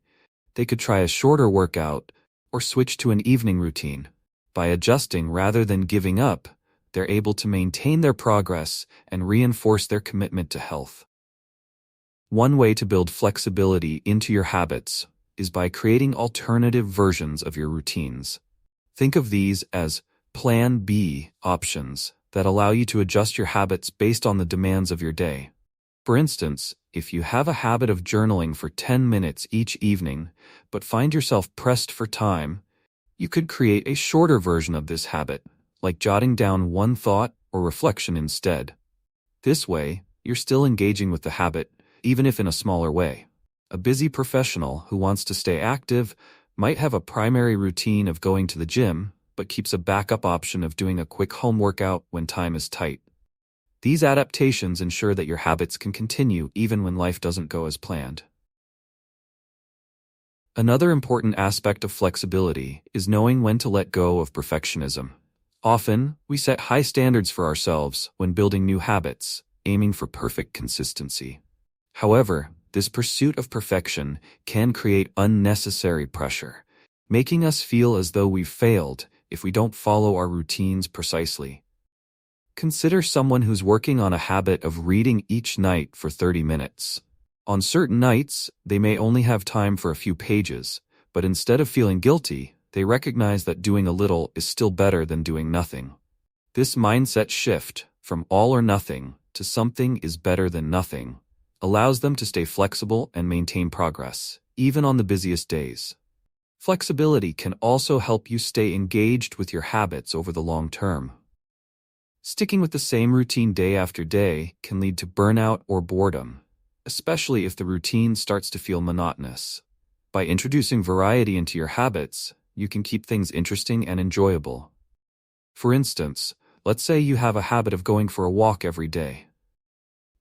they could try a shorter workout or switch to an evening routine. By adjusting rather than giving up, they're able to maintain their progress and reinforce their commitment to health. One way to build flexibility into your habits is by creating alternative versions of your routines. Think of these as Plan B options that allow you to adjust your habits based on the demands of your day. For instance, if you have a habit of journaling for 10 minutes each evening, but find yourself pressed for time, you could create a shorter version of this habit, like jotting down one thought or reflection instead. This way, you're still engaging with the habit, even if in a smaller way. A busy professional who wants to stay active might have a primary routine of going to the gym, but keeps a backup option of doing a quick home workout when time is tight. These adaptations ensure that your habits can continue even when life doesn't go as planned. Another important aspect of flexibility is knowing when to let go of perfectionism. Often, we set high standards for ourselves when building new habits, aiming for perfect consistency. However, this pursuit of perfection can create unnecessary pressure, making us feel as though we've failed if we don't follow our routines precisely. Consider someone who's working on a habit of reading each night for 30 minutes. On certain nights, they may only have time for a few pages, but instead of feeling guilty, they recognize that doing a little is still better than doing nothing. This mindset shift from all or nothing to something is better than nothing allows them to stay flexible and maintain progress, even on the busiest days. Flexibility can also help you stay engaged with your habits over the long term. Sticking with the same routine day after day can lead to burnout or boredom, especially if the routine starts to feel monotonous. By introducing variety into your habits, you can keep things interesting and enjoyable. For instance, let's say you have a habit of going for a walk every day.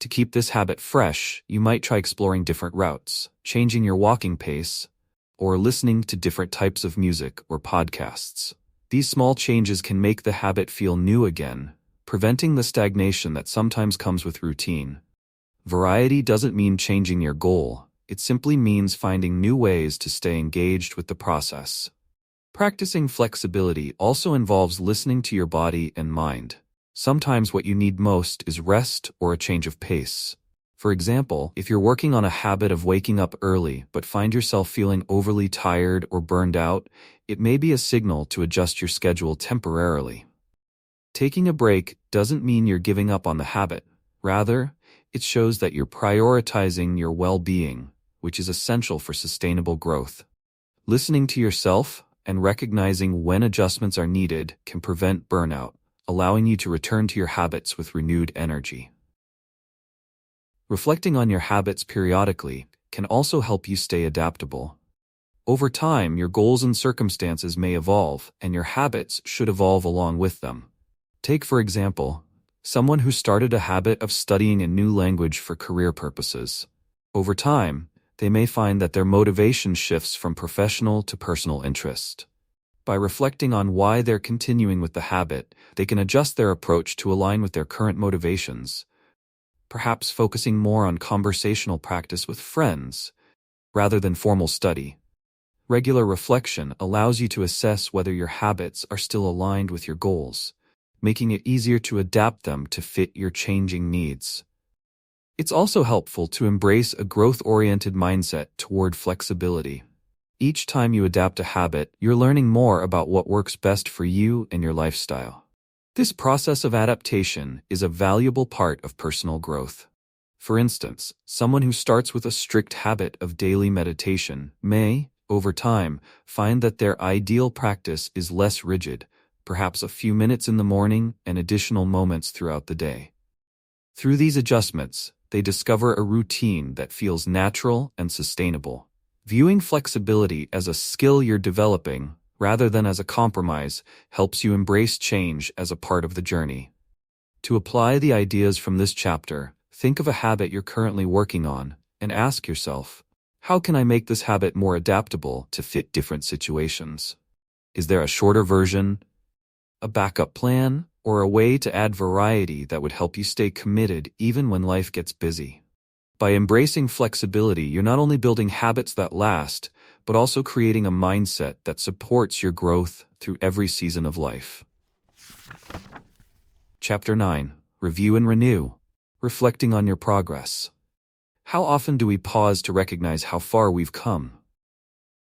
To keep this habit fresh, you might try exploring different routes, changing your walking pace, or listening to different types of music or podcasts. These small changes can make the habit feel new again, preventing the stagnation that sometimes comes with routine. Variety doesn't mean changing your goal, it simply means finding new ways to stay engaged with the process. Practicing flexibility also involves listening to your body and mind. Sometimes what you need most is rest or a change of pace. For example, if you're working on a habit of waking up early but find yourself feeling overly tired or burned out, it may be a signal to adjust your schedule temporarily. Taking a break doesn't mean you're giving up on the habit. Rather, it shows that you're prioritizing your well-being, which is essential for sustainable growth. Listening to yourself and recognizing when adjustments are needed can prevent burnout, allowing you to return to your habits with renewed energy. Reflecting on your habits periodically can also help you stay adaptable. Over time, your goals and circumstances may evolve, and your habits should evolve along with them. Take, for example, someone who started a habit of studying a new language for career purposes. Over time, they may find that their motivation shifts from professional to personal interest. By reflecting on why they're continuing with the habit, they can adjust their approach to align with their current motivations, perhaps focusing more on conversational practice with friends rather than formal study. Regular reflection allows you to assess whether your habits are still aligned with your goals, making it easier to adapt them to fit your changing needs. It's also helpful to embrace a growth-oriented mindset toward flexibility. Each time you adapt a habit, you're learning more about what works best for you and your lifestyle. This process of adaptation is a valuable part of personal growth. For instance, someone who starts with a strict habit of daily meditation may, over time, find that their ideal practice is less rigid, perhaps a few minutes in the morning and additional moments throughout the day. Through these adjustments, they discover a routine that feels natural and sustainable. Viewing flexibility as a skill you're developing, rather than as a compromise, helps you embrace change as a part of the journey. To apply the ideas from this chapter, think of a habit you're currently working on, and ask yourself, how can I make this habit more adaptable to fit different situations? Is there a shorter version, a backup plan, or a way to add variety that would help you stay committed even when life gets busy? By embracing flexibility, you're not only building habits that last, but also creating a mindset that supports your growth through every season of life. Chapter 9. Review and Renew. Reflecting on your progress. How often do we pause to recognize how far we've come?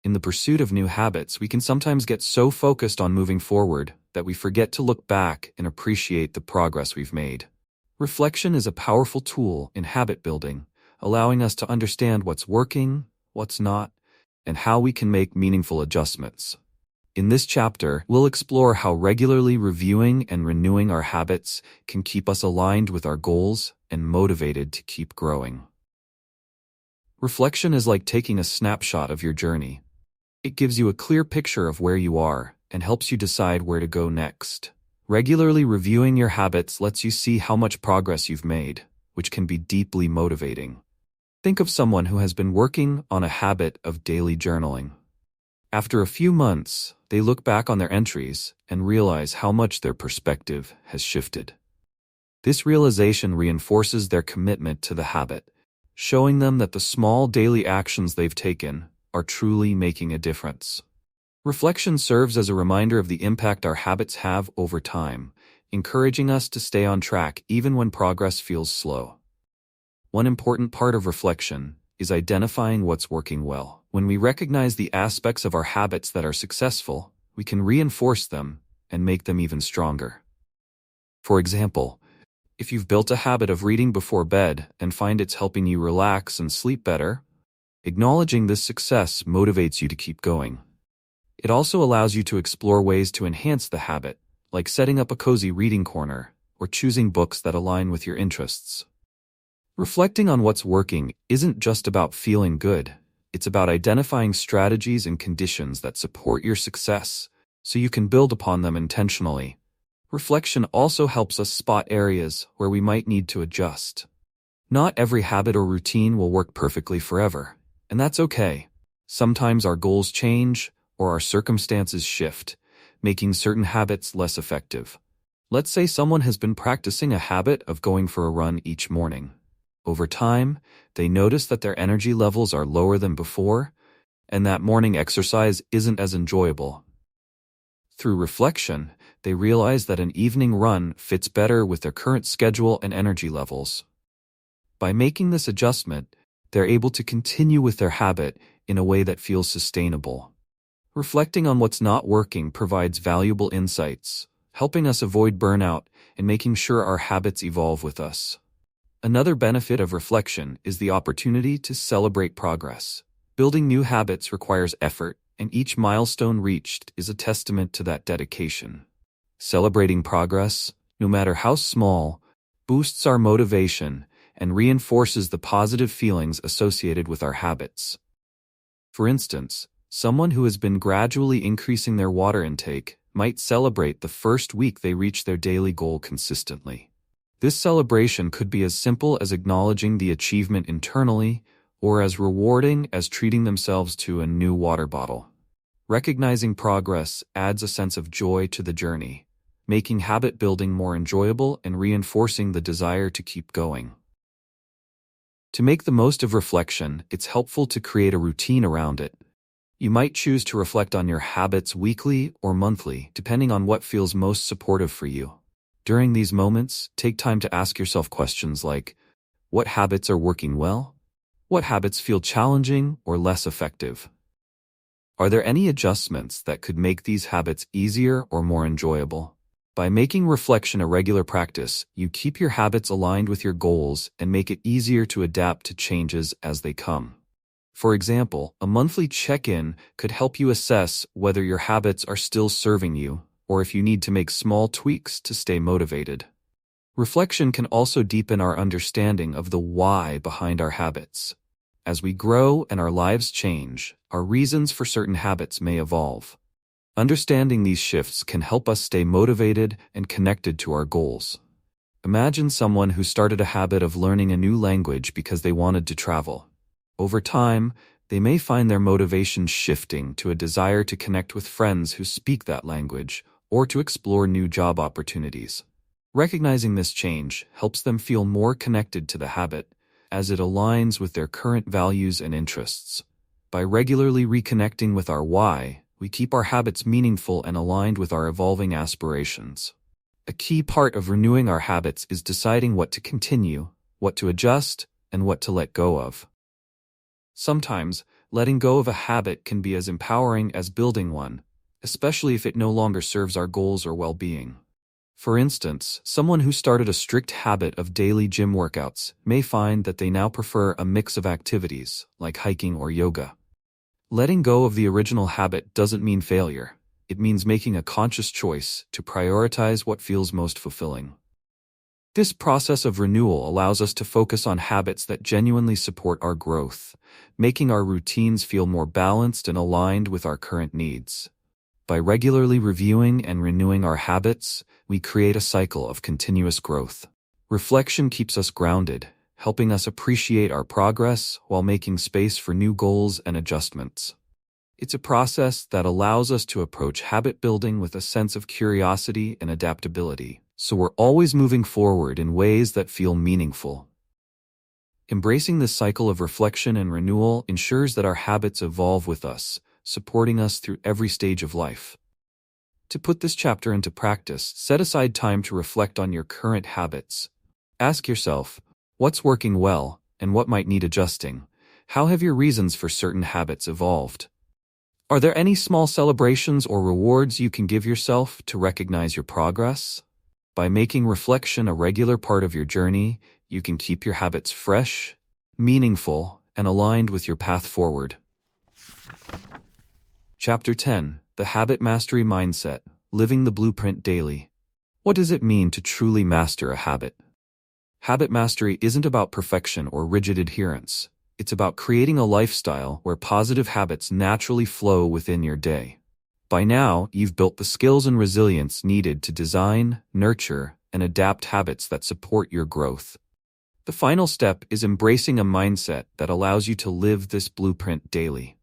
In the pursuit of new habits, we can sometimes get so focused on moving forward that we forget to look back and appreciate the progress we've made. Reflection is a powerful tool in habit building, allowing us to understand what's working, what's not, and how we can make meaningful adjustments. In this chapter, we'll explore how regularly reviewing and renewing our habits can keep us aligned with our goals and motivated to keep growing. Reflection is like taking a snapshot of your journey. It gives you a clear picture of where you are and helps you decide where to go next. Regularly reviewing your habits lets you see how much progress you've made, which can be deeply motivating. Think of someone who has been working on a habit of daily journaling. After a few months, they look back on their entries and realize how much their perspective has shifted. This realization reinforces their commitment to the habit, showing them that the small daily actions they've taken are truly making a difference. Reflection serves as a reminder of the impact our habits have over time, encouraging us to stay on track even when progress feels slow. One important part of reflection is identifying what's working well. When we recognize the aspects of our habits that are successful, we can reinforce them and make them even stronger. For example, if you've built a habit of reading before bed and find it's helping you relax and sleep better, acknowledging this success motivates you to keep going. It also allows you to explore ways to enhance the habit, like setting up a cozy reading corner or choosing books that align with your interests. Reflecting on what's working isn't just about feeling good, it's about identifying strategies and conditions that support your success so you can build upon them intentionally. Reflection also helps us spot areas where we might need to adjust. Not every habit or routine will work perfectly forever, and that's okay. Sometimes our goals change or our circumstances shift, making certain habits less effective. Let's say someone has been practicing a habit of going for a run each morning. Over time, they notice that their energy levels are lower than before, and that morning exercise isn't as enjoyable. Through reflection, they realize that an evening run fits better with their current schedule and energy levels. By making this adjustment, they're able to continue with their habit in a way that feels sustainable. Reflecting on what's not working provides valuable insights, helping us avoid burnout and making sure our habits evolve with us. Another benefit of reflection is the opportunity to celebrate progress. Building new habits requires effort, and each milestone reached is a testament to that dedication. Celebrating progress, no matter how small, boosts our motivation and reinforces the positive feelings associated with our habits. For instance, someone who has been gradually increasing their water intake might celebrate the first week they reach their daily goal consistently. This celebration could be as simple as acknowledging the achievement internally, or as rewarding as treating themselves to a new water bottle. Recognizing progress adds a sense of joy to the journey, making habit building more enjoyable and reinforcing the desire to keep going. To make the most of reflection, it's helpful to create a routine around it. You might choose to reflect on your habits weekly or monthly, depending on what feels most supportive for you. During these moments, take time to ask yourself questions like, what habits are working well? What habits feel challenging or less effective? Are there any adjustments that could make these habits easier or more enjoyable? By making reflection a regular practice, you keep your habits aligned with your goals and make it easier to adapt to changes as they come. For example, a monthly check-in could help you assess whether your habits are still serving you, or if you need to make small tweaks to stay motivated. Reflection can also deepen our understanding of the why behind our habits. As we grow and our lives change, our reasons for certain habits may evolve. Understanding these shifts can help us stay motivated and connected to our goals. Imagine someone who started a habit of learning a new language because they wanted to travel. Over time, they may find their motivation shifting to a desire to connect with friends who speak that language or to explore new job opportunities. Recognizing this change helps them feel more connected to the habit, as it aligns with their current values and interests. By regularly reconnecting with our why, we keep our habits meaningful and aligned with our evolving aspirations. A key part of renewing our habits is deciding what to continue, what to adjust, and what to let go of. Sometimes, letting go of a habit can be as empowering as building one, especially if it no longer serves our goals or well-being. For instance, someone who started a strict habit of daily gym workouts may find that they now prefer a mix of activities, like hiking or yoga. Letting go of the original habit doesn't mean failure. It means making a conscious choice to prioritize what feels most fulfilling. This process of renewal allows us to focus on habits that genuinely support our growth, making our routines feel more balanced and aligned with our current needs. By regularly reviewing and renewing our habits, we create a cycle of continuous growth. Reflection keeps us grounded, helping us appreciate our progress while making space for new goals and adjustments. It's a process that allows us to approach habit building with a sense of curiosity and adaptability, so we're always moving forward in ways that feel meaningful. Embracing this cycle of reflection and renewal ensures that our habits evolve with us, supporting us through every stage of life. To put this chapter into practice, set aside time to reflect on your current habits. Ask yourself, what's working well, and what might need adjusting? How have your reasons for certain habits evolved? Are there any small celebrations or rewards you can give yourself to recognize your progress? By making reflection a regular part of your journey, you can keep your habits fresh, meaningful, and aligned with your path forward. Chapter 10: The Habit Mastery Mindset, Living the Blueprint Daily. What does it mean to truly master a habit? Habit mastery isn't about perfection or rigid adherence. It's about creating a lifestyle where positive habits naturally flow within your day. By now, you've built the skills and resilience needed to design, nurture, and adapt habits that support your growth. The final step is embracing a mindset that allows you to live this blueprint daily.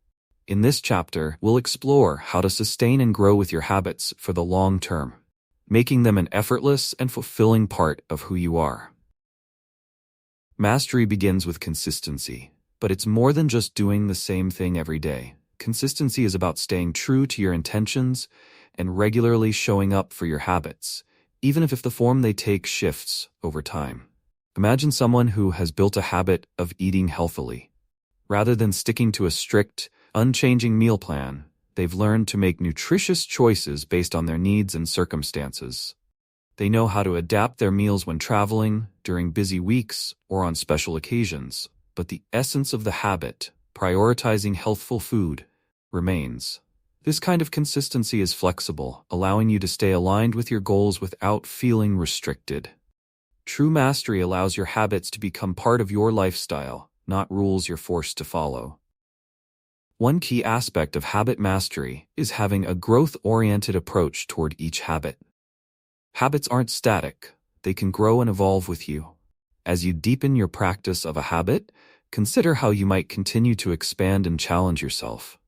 In this chapter, we'll explore how to sustain and grow with your habits for the long term, making them an effortless and fulfilling part of who you are. Mastery begins with consistency, but it's more than just doing the same thing every day. Consistency is about staying true to your intentions and regularly showing up for your habits, even if the form they take shifts over time. Imagine someone who has built a habit of eating healthily. Rather than sticking to a strict, unchanging meal plan, they've learned to make nutritious choices based on their needs and circumstances. They know how to adapt their meals when traveling, during busy weeks, or on special occasions. But the essence of the habit, prioritizing healthful food, remains. This kind of consistency is flexible, allowing you to stay aligned with your goals without feeling restricted. True mastery allows your habits to become part of your lifestyle, not rules you're forced to follow. One key aspect of habit mastery is having a growth-oriented approach toward each habit. Habits aren't static, they can grow and evolve with you. As you deepen your practice of a habit, consider how you might continue to expand and challenge yourself.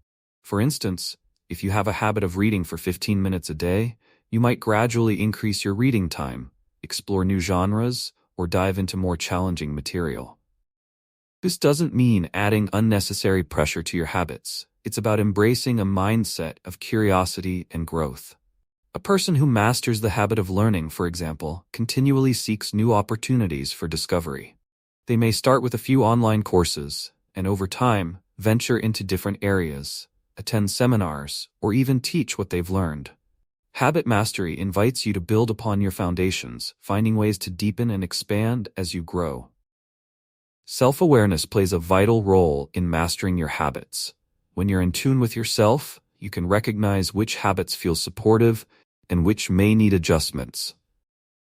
For instance, if you have a habit of reading for 15 minutes a day, you might gradually increase your reading time, explore new genres, or dive into more challenging material. This doesn't mean adding unnecessary pressure to your habits. It's about embracing a mindset of curiosity and growth. A person who masters the habit of learning, for example, continually seeks new opportunities for discovery. They may start with a few online courses, and over time, venture into different areas, attend seminars, or even teach what they've learned. Habit mastery invites you to build upon your foundations, finding ways to deepen and expand as you grow. Self-awareness plays a vital role in mastering your habits. When you're in tune with yourself, you can recognize which habits feel supportive and which may need adjustments.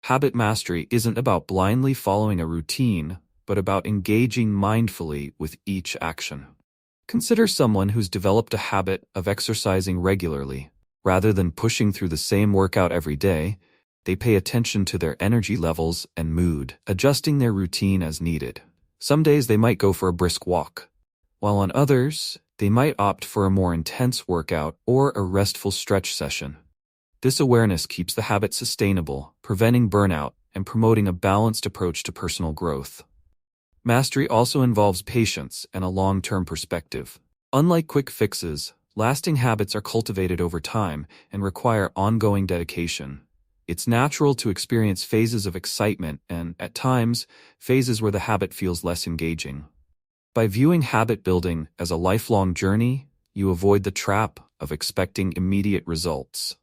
Habit mastery isn't about blindly following a routine, but about engaging mindfully with each action. Consider someone who's developed a habit of exercising regularly. Rather than pushing through the same workout every day, they pay attention to their energy levels and mood, adjusting their routine as needed. Some days they might go for a brisk walk, while on others, they might opt for a more intense workout or a restful stretch session. This awareness keeps the habit sustainable, preventing burnout and promoting a balanced approach to personal growth. Mastery also involves patience and a long-term perspective. Unlike quick fixes, lasting habits are cultivated over time and require ongoing dedication. It's natural to experience phases of excitement and, at times, phases where the habit feels less engaging. By viewing habit building as a lifelong journey, you avoid the trap of expecting immediate results.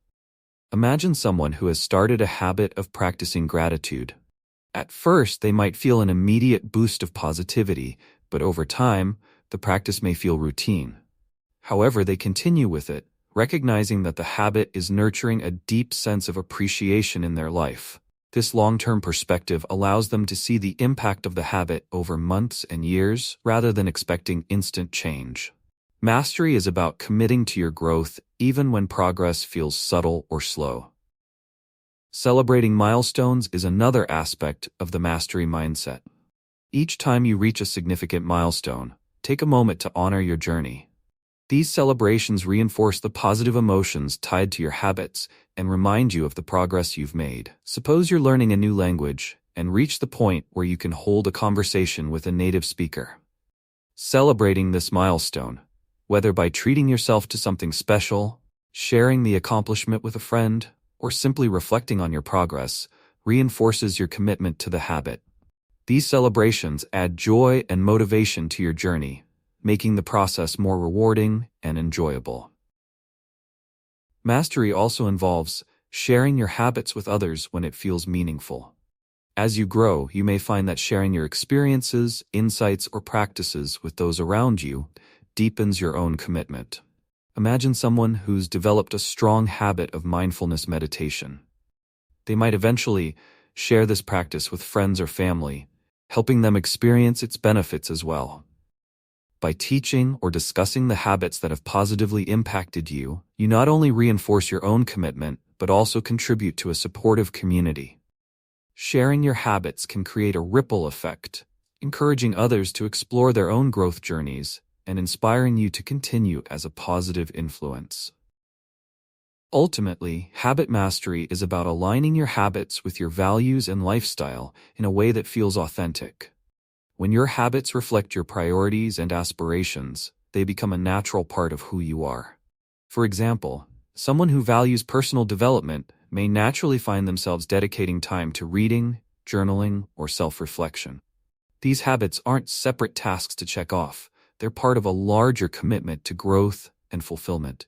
Imagine someone who has started a habit of practicing gratitude. At first, they might feel an immediate boost of positivity, but over time, the practice may feel routine. However, they continue with it, recognizing that the habit is nurturing a deep sense of appreciation in their life. This long-term perspective allows them to see the impact of the habit over months and years rather than expecting instant change. Mastery is about committing to your growth even when progress feels subtle or slow. Celebrating milestones is another aspect of the mastery mindset. Each time you reach a significant milestone, take a moment to honor your journey. These celebrations reinforce the positive emotions tied to your habits and remind you of the progress you've made. Suppose you're learning a new language and reach the point where you can hold a conversation with a native speaker. Celebrating this milestone, whether by treating yourself to something special, sharing the accomplishment with a friend, or simply reflecting on your progress, reinforces your commitment to the habit. These celebrations add joy and motivation to your journey, making the process more rewarding and enjoyable. Mastery also involves sharing your habits with others when it feels meaningful. As you grow, you may find that sharing your experiences, insights, or practices with those around you deepens your own commitment. Imagine someone who's developed a strong habit of mindfulness meditation. They might eventually share this practice with friends or family, helping them experience its benefits as well. By teaching or discussing the habits that have positively impacted you, you not only reinforce your own commitment, but also contribute to a supportive community. Sharing your habits can create a ripple effect, encouraging others to explore their own growth journeys and inspiring you to continue as a positive influence. Ultimately, habit mastery is about aligning your habits with your values and lifestyle in a way that feels authentic. When your habits reflect your priorities and aspirations, they become a natural part of who you are. For example, someone who values personal development may naturally find themselves dedicating time to reading, journaling, or self-reflection. These habits aren't separate tasks to check off. They're part of a larger commitment to growth and fulfillment.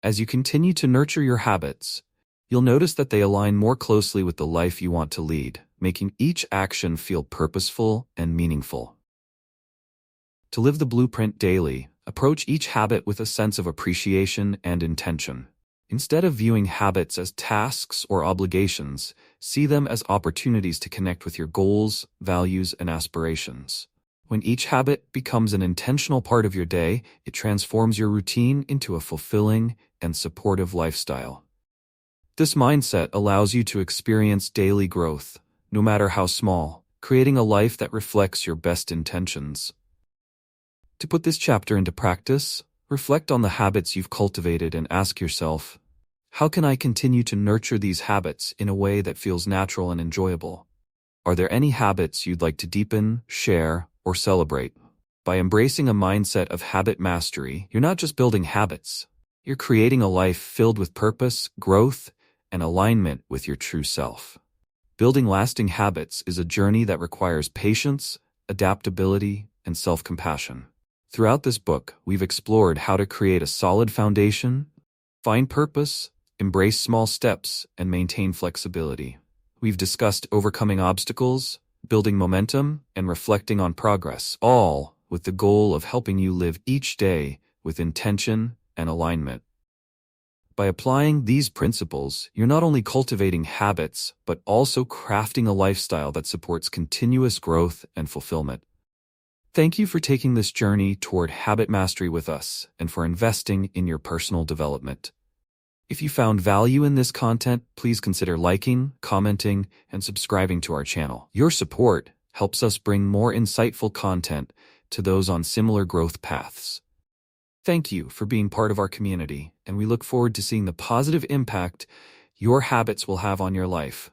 As you continue to nurture your habits, you'll notice that they align more closely with the life you want to lead, making each action feel purposeful and meaningful. To live the blueprint daily, approach each habit with a sense of appreciation and intention. Instead of viewing habits as tasks or obligations, see them as opportunities to connect with your goals, values, and aspirations. When each habit becomes an intentional part of your day, it transforms your routine into a fulfilling and supportive lifestyle. This mindset allows you to experience daily growth, no matter how small, creating a life that reflects your best intentions. To put this chapter into practice, reflect on the habits you've cultivated and ask yourself, how can I continue to nurture these habits in a way that feels natural and enjoyable? Are there any habits you'd like to deepen, share, or celebrate? By embracing a mindset of habit mastery, you're not just building habits, you're creating a life filled with purpose, growth, and alignment with your true self. Building lasting habits is a journey that requires patience, adaptability, and self-compassion. Throughout this book, we've explored how to create a solid foundation, find purpose, embrace small steps, and maintain flexibility. We've discussed overcoming obstacles, building momentum, and reflecting on progress, all with the goal of helping you live each day with intention and alignment. By applying these principles, you're not only cultivating habits, but also crafting a lifestyle that supports continuous growth and fulfillment. Thank you for taking this journey toward habit mastery with us and for investing in your personal development. If you found value in this content, please consider liking, commenting, and subscribing to our channel. Your support helps us bring more insightful content to those on similar growth paths. Thank you for being part of our community, and we look forward to seeing the positive impact your habits will have on your life.